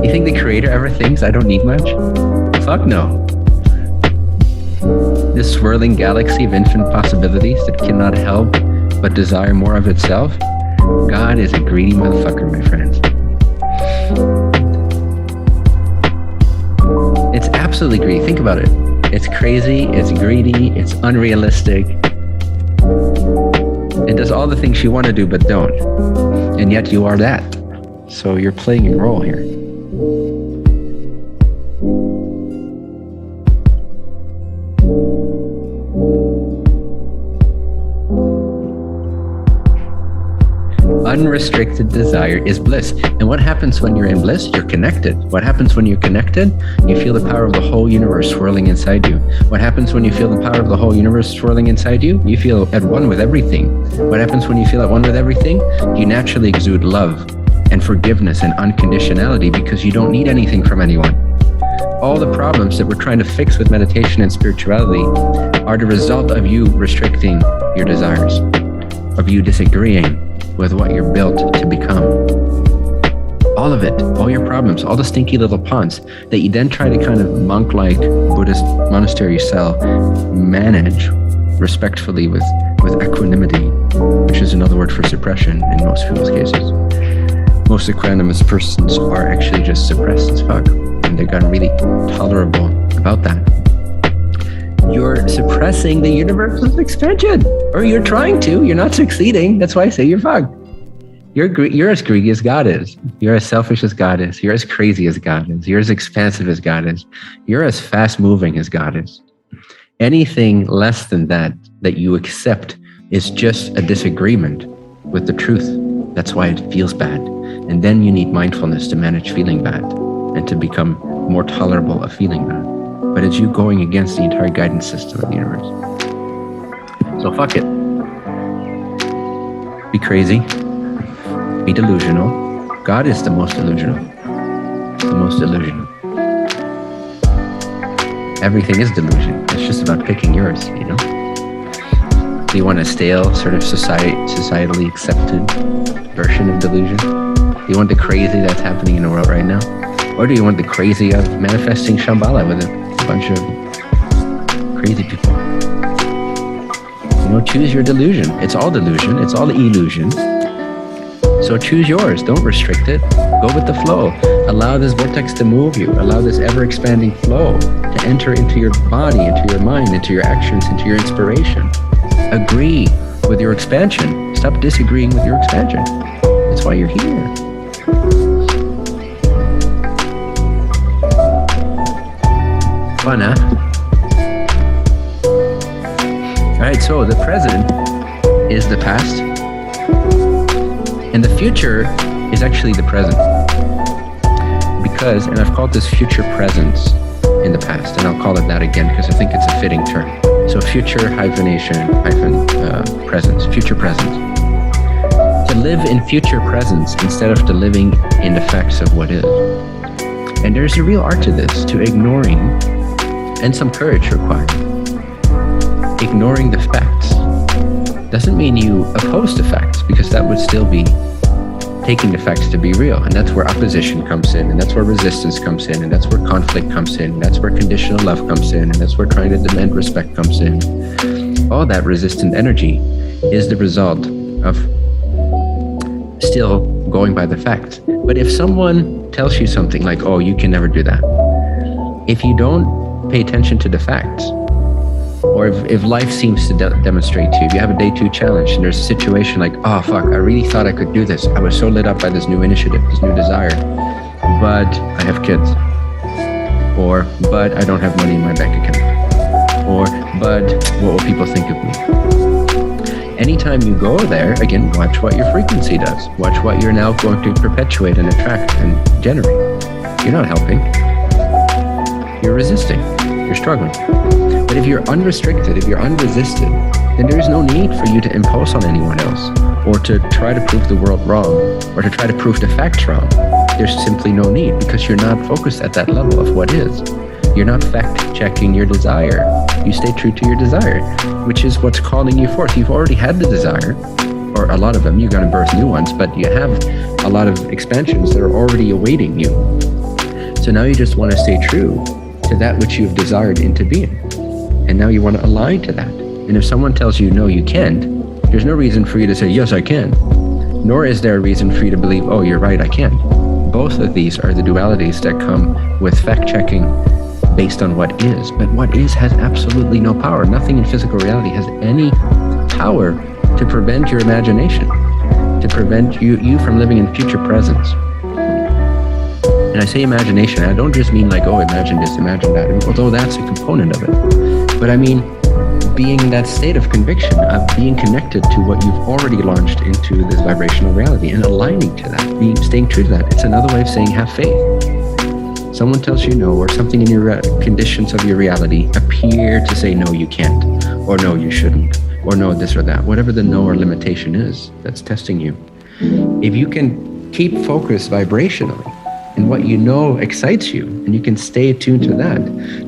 You think the creator ever thinks I don't need much? Fuck no. This swirling galaxy of infinite possibilities that cannot help but desire more of itself. God is a greedy motherfucker, my friends. It's absolutely greedy. Think about it. It's crazy, it's greedy, it's unrealistic. It does all the things you want to do but don't. And yet you are that. So you're playing a role here. Unrestricted desire is bliss. And what happens when you're in bliss? You're connected. What happens when you're connected? You feel the power of the whole universe swirling inside you. What happens when you feel the power of the whole universe swirling inside you? You feel at one with everything. What happens when you feel at one with everything? You naturally exude love and forgiveness and unconditionality because you don't need anything from anyone. All the problems that we're trying to fix with meditation and spirituality are the result of you restricting your desires, of you disagreeing with what you're built to become. All of it, all your problems, all the stinky little ponds that you then try to kind of monk-like Buddhist monastery style manage respectfully with equanimity, which is another word for suppression in most people's cases. Most equanimous persons are actually just suppressed as fuck, and they've gotten really tolerable about that. You're suppressing the universe's expansion, or you're trying to. You're not succeeding. That's why I say you're fucked. You're as greedy as God is. You're as selfish as God is. You're as crazy as God is. You're as expansive as God is. You're as fast moving as God is. Anything less than that you accept is just a disagreement with the truth. That's why it feels bad. And then you need mindfulness to manage feeling bad and to become more tolerable of feeling bad. But it's you going against the entire guidance system of the universe. So fuck it. Be crazy. Be delusional. God is the most delusional. The most delusional. Everything is delusion. It's just about picking yours, you know? Do you want a stale, sort of societally accepted version of delusion? Do you want the crazy that's happening in the world right now? Or do you want the crazy of manifesting Shambhala with a bunch of crazy people? You know, choose your delusion. It's all delusion. It's all illusion. So choose yours. Don't restrict it. Go with the flow. Allow this vortex to move you. Allow this ever-expanding flow to enter into your body, into your mind, into your actions, into your inspiration. Agree with your expansion. Stop disagreeing with your expansion. That's why you're here. Fun, huh? All right, so the present is the past. And the future is actually the present. Because, and I've called this future presence in the past, and I'll call it that again because I think it's a fitting term. So future hyphenation, presence, future presence. To live in future presence instead of to living in the facts of what is. And there's a real art to this, to ignoring, and some courage required. Ignoring the facts doesn't mean you oppose the facts, because that would still be taking the facts to be real. And that's where opposition comes in, and that's where resistance comes in, and that's where conflict comes in, and that's where conditional love comes in, and that's where trying to demand respect comes in. All that resistant energy is the result of still going by the facts. But if someone tells you something like, oh, you can never do that, if you don't pay attention to the facts, or if life seems to demonstrate to you, if you have a day 2 challenge and there's a situation like, oh fuck, I really thought I could do this. I was so lit up by this new initiative, this new desire, but I have kids. Or, but I don't have money in my bank account. Or, but what will people think of me? Anytime you go there, again, watch what your frequency does. Watch what you're now going to perpetuate and attract and generate. You're not helping. You're resisting. You're struggling. But if you're unrestricted, if you're unresisted, then there is no need for you to impose on anyone else, or to try to prove the world wrong, or to try to prove the facts wrong. There's simply no need, because you're not focused at that level of what is. You're not fact-checking your desire. You stay true to your desire, which is what's calling you forth. You've already had the desire, or a lot of them. You're going to birth new ones, but you have a lot of expansions that are already awaiting you. So now you just want to stay true to that which you've desired into being. And now you want to align to that. And if someone tells you, no, you can't, there's no reason for you to say, yes, I can. Nor is there a reason for you to believe, oh, you're right, I can. Both of these are the dualities that come with fact-checking based on what is. But what is has absolutely no power. Nothing in physical reality has any power to prevent your imagination, to prevent you from living in future presence. And I say imagination, I don't just mean like, oh, imagine this, imagine that, although that's a component of it. But I mean, being in that state of conviction, of being connected to what you've already launched into this vibrational reality and aligning to that, staying true to that. It's another way of saying have faith. Someone tells you no, or something in your conditions of your reality appear to say no, you can't, or no, you shouldn't, or no, this or that, whatever the no or limitation is that's testing you. If you can keep focused vibrationally, and what you know excites you, and you can stay attuned to that,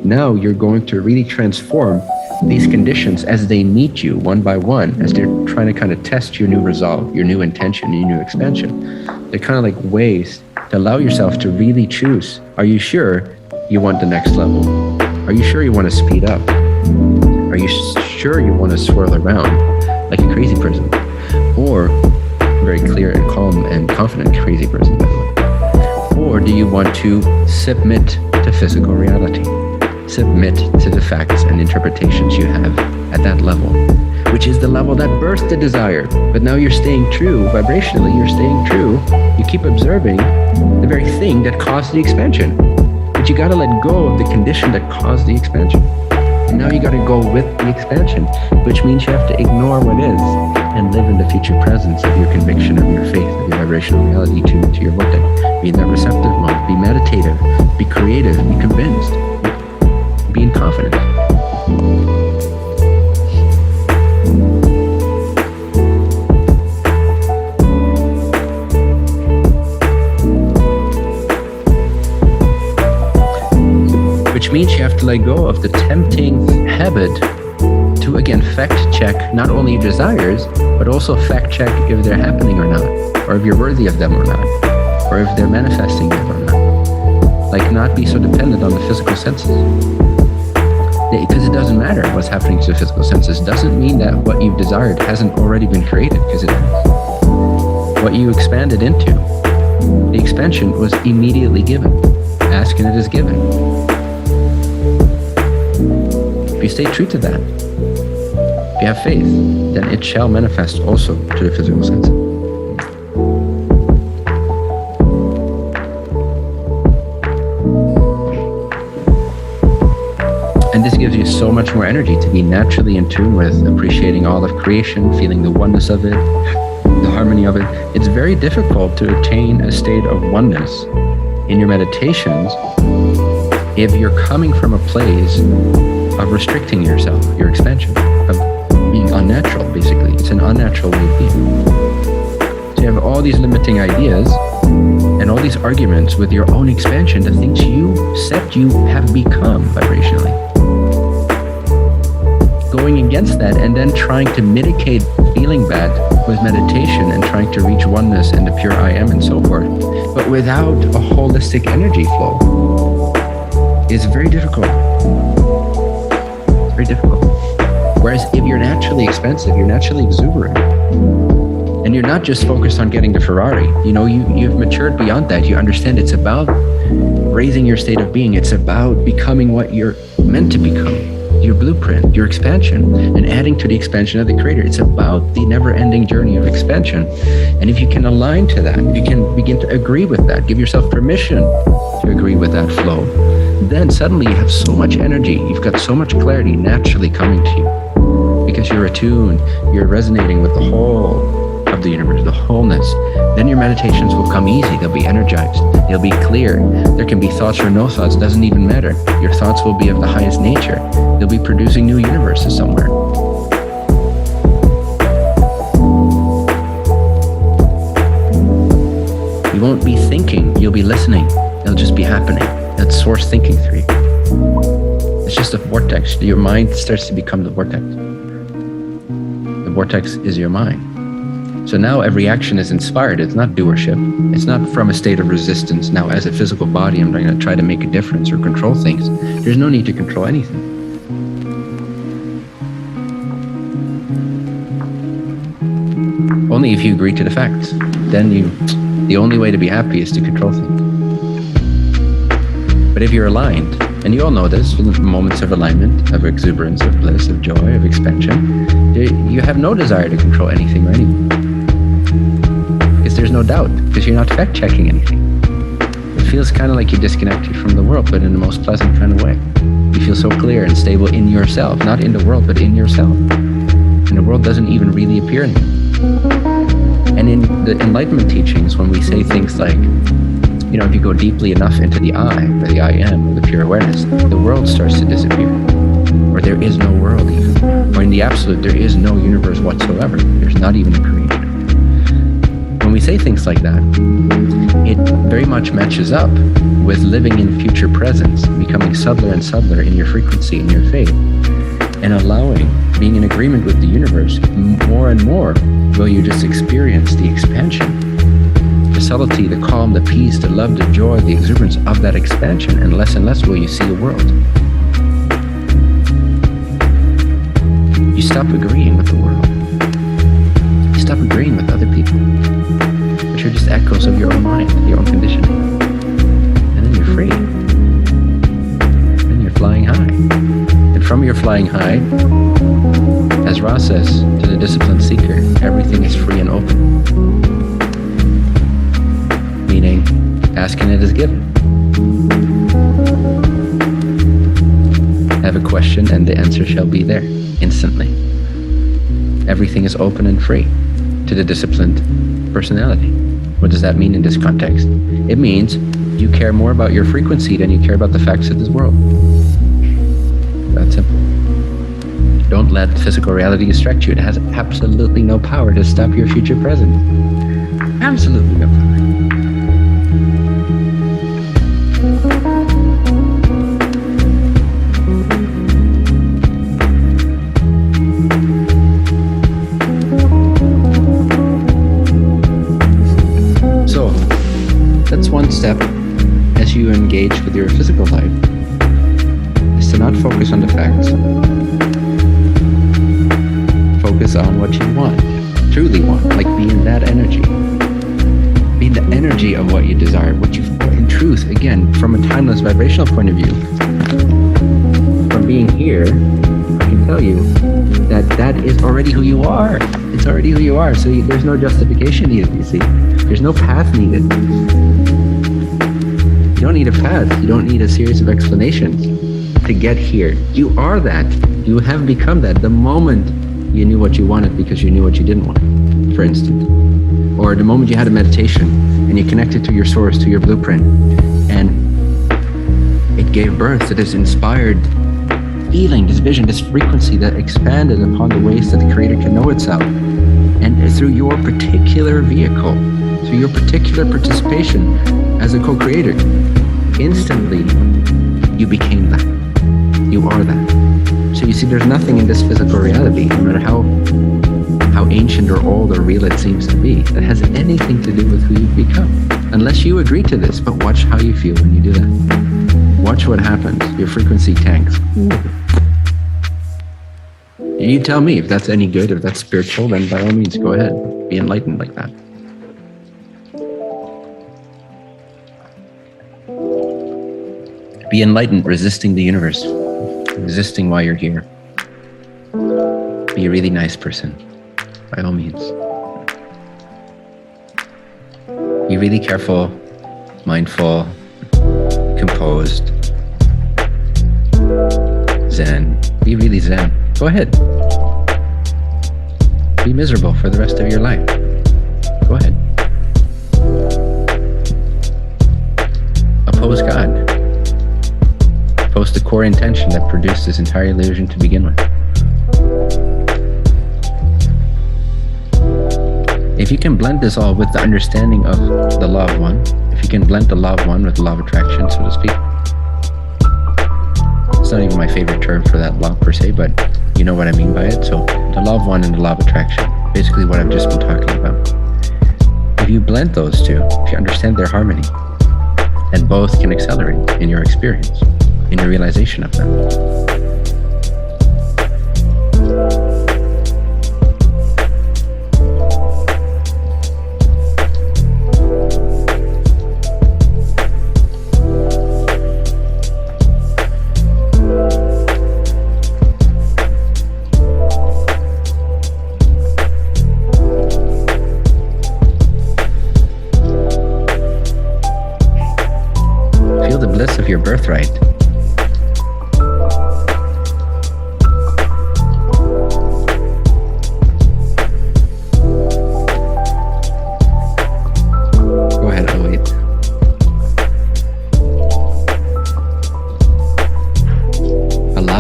now you're going to really transform these conditions as they meet you one by one, as they're trying to kind of test your new resolve, your new intention, your new expansion. They're kind of like ways to allow yourself to really choose. Are you sure you want the next level? Are you sure you want to speed up? Are you sure you want to swirl around like a crazy person? Or very clear and calm and confident crazy person, by the way. Or do you want to submit to physical reality? Submit to the facts and interpretations you have at that level, which is the level that birthed the desire. But now you're staying true, vibrationally, you're staying true. You keep observing the very thing that caused the expansion. But you gotta let go of the condition that caused the expansion. And now you gotta go with the expansion, which means you have to ignore what is and live in the future presence of your conviction, of your faith, of your vibrational reality to your vortex. Be in that receptive mode, be meditative, be creative, be convinced, be in confidence. Which means you have to let go of the tempting habit to, again, fact check not only your desires, but also fact check if they're happening or not, or if you're worthy of them or not, or if they're manifesting them or not. Like, not be so dependent on the physical senses. Because it doesn't matter what's happening to the physical senses. It doesn't mean that what you've desired hasn't already been created, because it has. What you expanded into, the expansion was immediately given. Ask and it is given. If you stay true to that, if you have faith, then it shall manifest also to the physical sense. And this gives you so much more energy to be naturally in tune with appreciating all of creation, feeling the oneness of it, the harmony of it. It's very difficult to attain a state of oneness in your meditations if you're coming from a place of restricting yourself, your expansion, of being unnatural, basically. It's an unnatural way of being. So you have all these limiting ideas and all these arguments with your own expansion, the things you said you have become vibrationally. Going against that and then trying to mitigate feeling bad with meditation and trying to reach oneness and the pure I am and so forth, but without a holistic energy flow, is very difficult. Very difficult. Whereas if you're naturally expansive, you're naturally exuberant, and you're not just focused on getting the Ferrari, you've matured beyond that. You understand it's about raising your state of being. It's about becoming what you're meant to become, your blueprint, your expansion, and adding to the expansion of the Creator. It's about the never-ending journey of expansion. And if you can align to that, you can begin to agree with that, give yourself permission to agree with that flow, then suddenly you have so much energy, you've got so much clarity naturally coming to you because you're attuned, you're resonating with the whole of the universe, the wholeness. Then your meditations will come easy, they'll be energized, they'll be clear. There can be thoughts or no thoughts, doesn't even matter. Your thoughts will be of the highest nature. They'll be producing new universes somewhere. You won't be thinking, you'll be listening. It'll just be happening. That's source thinking 3. It's just a vortex. Your mind starts to become the vortex. The vortex is your mind. So now every action is inspired. It's not doership. It's not from a state of resistance. Now as a physical body, I'm going to try to make a difference or control things. There's no need to control anything. Only if you agree to the facts. Then the only way to be happy is to control things. But if you're aligned, and you all know this, moments of alignment, of exuberance, of bliss, of joy, of expansion, you have no desire to control anything or anyone. Because there's no doubt, because you're not fact-checking anything. It feels kind of like you're disconnected from the world, but in the most pleasant kind of way. You feel so clear and stable in yourself, not in the world, but in yourself. And the world doesn't even really appear in you. And in the enlightenment teachings, when we say things like, if you go deeply enough into the I, or the I am, or the pure awareness, the world starts to disappear. Or there is no world even. Or in the absolute, there is no universe whatsoever. There's not even a creator. When we say things like that, it very much matches up with living in future presence, becoming subtler and subtler in your frequency, in your faith, and allowing, being in agreement with the universe, more and more will you just experience the expansion. The subtlety, the calm, the peace, the love, the joy, the exuberance of that expansion, and less will you see the world. You stop agreeing with the world. You stop agreeing with other people, which are just echoes of your own mind, your own conditioning. And then you're free. Then you're flying high. And from your flying high, As Ra says to the disciplined seeker, everything is free and open. Meaning, ask and it is given. Have a question and the answer shall be there instantly. Everything is open and free to the disciplined personality. What does that mean in this context? It means you care more about your frequency than you care about the facts of this world. That's simple. Don't let physical reality distract you. It has absolutely no power to stop your future present. Absolutely no power. So, that's one step as you engage with your physical life, is to not focus on the facts. Focus on what you want, truly want, like be in that energy. Be in the energy of what you desire, what you, in truth, again, from a timeless vibrational point of view. From being here, I can tell you that that is already who you are. It's already who you are, so there's no justification needed, you see. There's no path needed. You don't need a path. You don't need a series of explanations to get here. You are that. You have become that the moment you knew what you wanted because you knew what you didn't want, for instance. Or the moment you had a meditation and you connected to your source, to your blueprint, and it gave birth to this inspired feeling, this vision, this frequency that expanded upon the ways that the creator can know itself. And through your particular vehicle, through your particular participation as a co-creator, instantly you became that. You are that. So you see, there's nothing in this physical reality, no matter how ancient or old or real it seems to be, that has anything to do with who you've become. Unless you agree to this, but watch how you feel when you do that. Watch what happens. Your frequency tanks. You tell me if that's any good, if that's spiritual, then by all means, go ahead. Be enlightened like that. Be enlightened, resisting the universe. Resisting why you're here. Be a really nice person, by all means. Be really careful, mindful, composed, zen. Be really zen. Go ahead. Be miserable for the rest of your life. Go ahead. Oppose God. Oppose the core intention that produced this entire illusion to begin with. If you can blend this all with the understanding of the law of one, if you can blend the law of one with the law of attraction, so to speak. It's not even my favorite term for that law per se, but you know what I mean by it. So the law of one and the law of attraction, basically what I've just been talking about. If you blend those two, if you understand their harmony, then both can accelerate in your experience, in your realization of them. Feel the bliss of your birthright.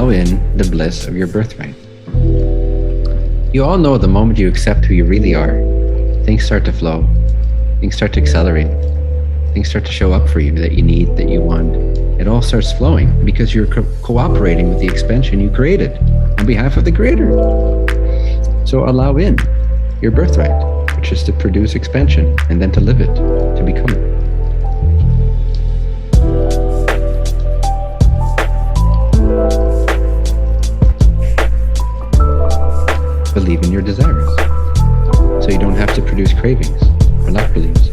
In the bliss of your birthright. You all know the moment you accept who you really are, things start to flow, things start to accelerate, things start to show up for you that you need, that you want. It all starts flowing because you're cooperating with the expansion you created on behalf of the creator. So allow in your birthright, which is to produce expansion and then to live it, to become it. Believe in your desires, so you don't have to produce cravings or lack beliefs.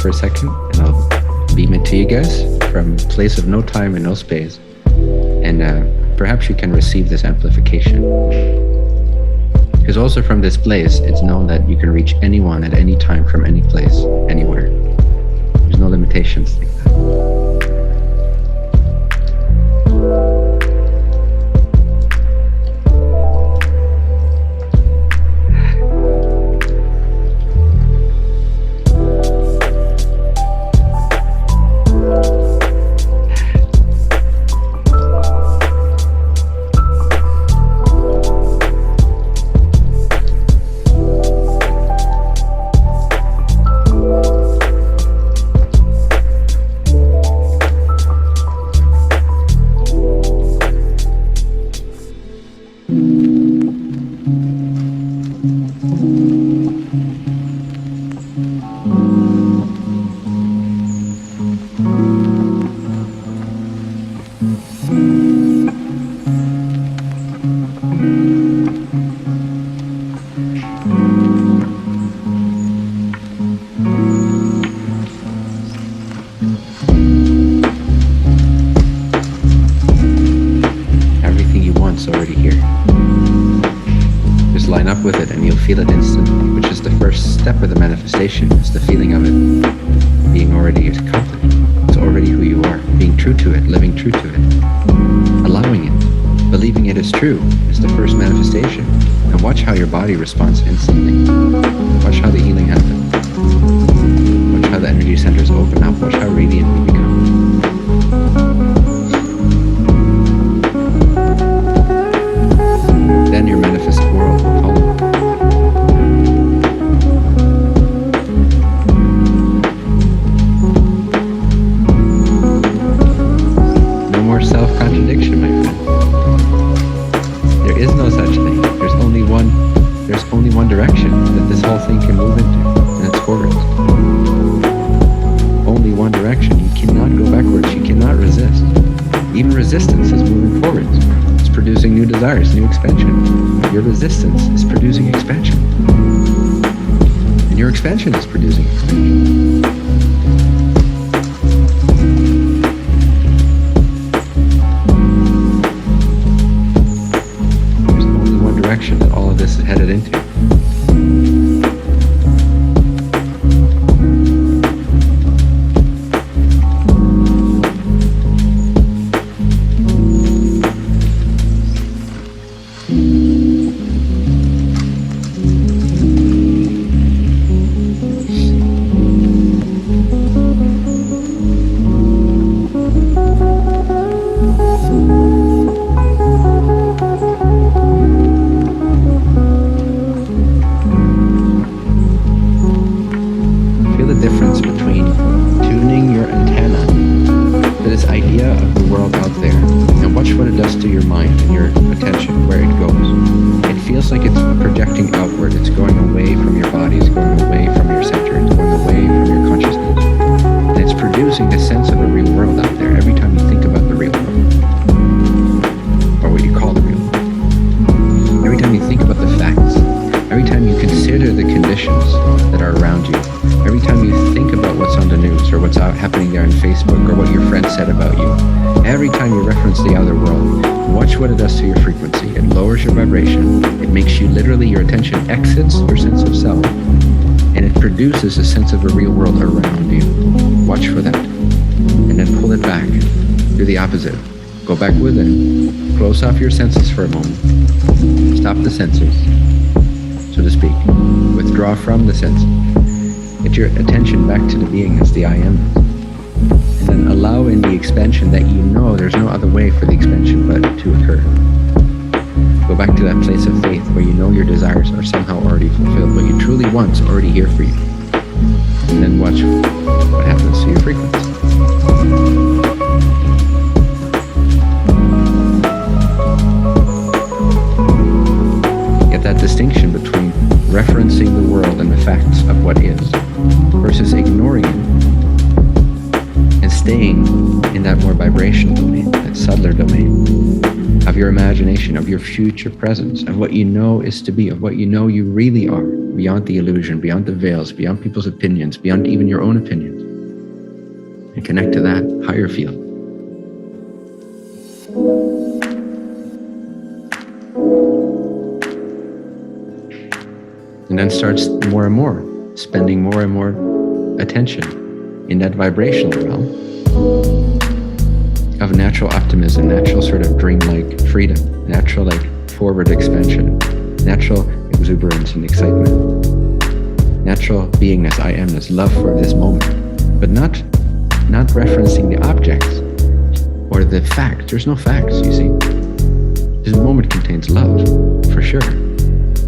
for a second, and I'll beam it to you guys from a place of no time and no space. And perhaps you can receive this amplification. Because also from this place, it's known that you can reach anyone at any time from any place, anywhere. There's no limitations like that. With it and you'll feel it instantly, which is the first step of the manifestation. It's the feeling of it being already accomplished. It's already who you are. Being true to it, living true to it, allowing it, believing it is true is the first manifestation. And watch how your body responds instantly. Watch how the healing happens. Watch how the energy centers open up. Watch how radiant we become. Then your manifest world will follow. No more self-contradiction, my friend. There is no such thing. There's only one direction that this whole thing can move into, and it's forward. Only one direction. You cannot go backwards. You cannot resist. Even resistance is moving forwards. Producing new desires, new expansion. Your resistance is producing expansion. And your expansion is producing expansion. There's only one direction that all of this is headed into. The outer world. Watch what it does to your frequency. It lowers your vibration. It makes you literally, your attention exits your sense of self, and it produces a sense of a real world around you. Watch for that, and then pull it back. Do the opposite. Go back with it. Close off your senses for a moment. Stop the senses, so to speak. Withdraw from the senses. Get your attention back to the being as the I am. And then allow in the expansion that you know there's no other way for the expansion but to occur. Go back to that place of faith where you know your desires are somehow already fulfilled. What you truly want is already here for you. And then watch what happens to your frequency. Get that distinction between referencing the world and the facts of what is versus ignoring it and staying in that more vibrational domain, that subtler domain of your imagination, of your future presence, of what you know is to be, of what you know you really are, beyond the illusion, beyond the veils, beyond people's opinions, beyond even your own opinions. And connect to that higher field. And then starts more and more, spending more and more attention in that vibrational realm of natural optimism, natural sort of dreamlike freedom, natural like forward expansion, natural exuberance and excitement, natural beingness, I amness, love for this moment, but not referencing the objects or the facts. There's no facts, you see. This moment contains love, for sure.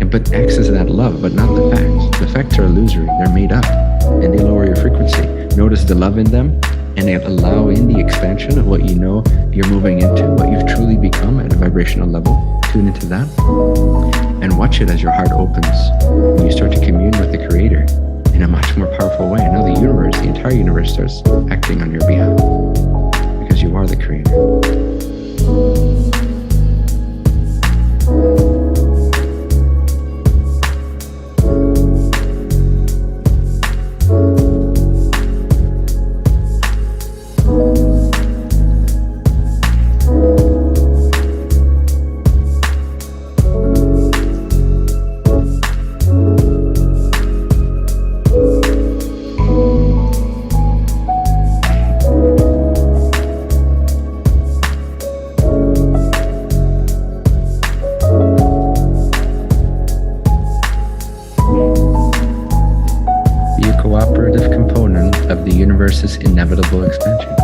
But access that love, but not the facts. The facts are illusory, they're made up, and they lower your frequency. Notice the love in them, and they allow in the expansion of what you know you're moving into, what you've truly become at a vibrational level. Tune into that, and watch it as your heart opens, and you start to commune with the Creator in a much more powerful way. And now the universe, the entire universe starts acting on your behalf, because you are the Creator. Cooperative component of the universe's inevitable expansion.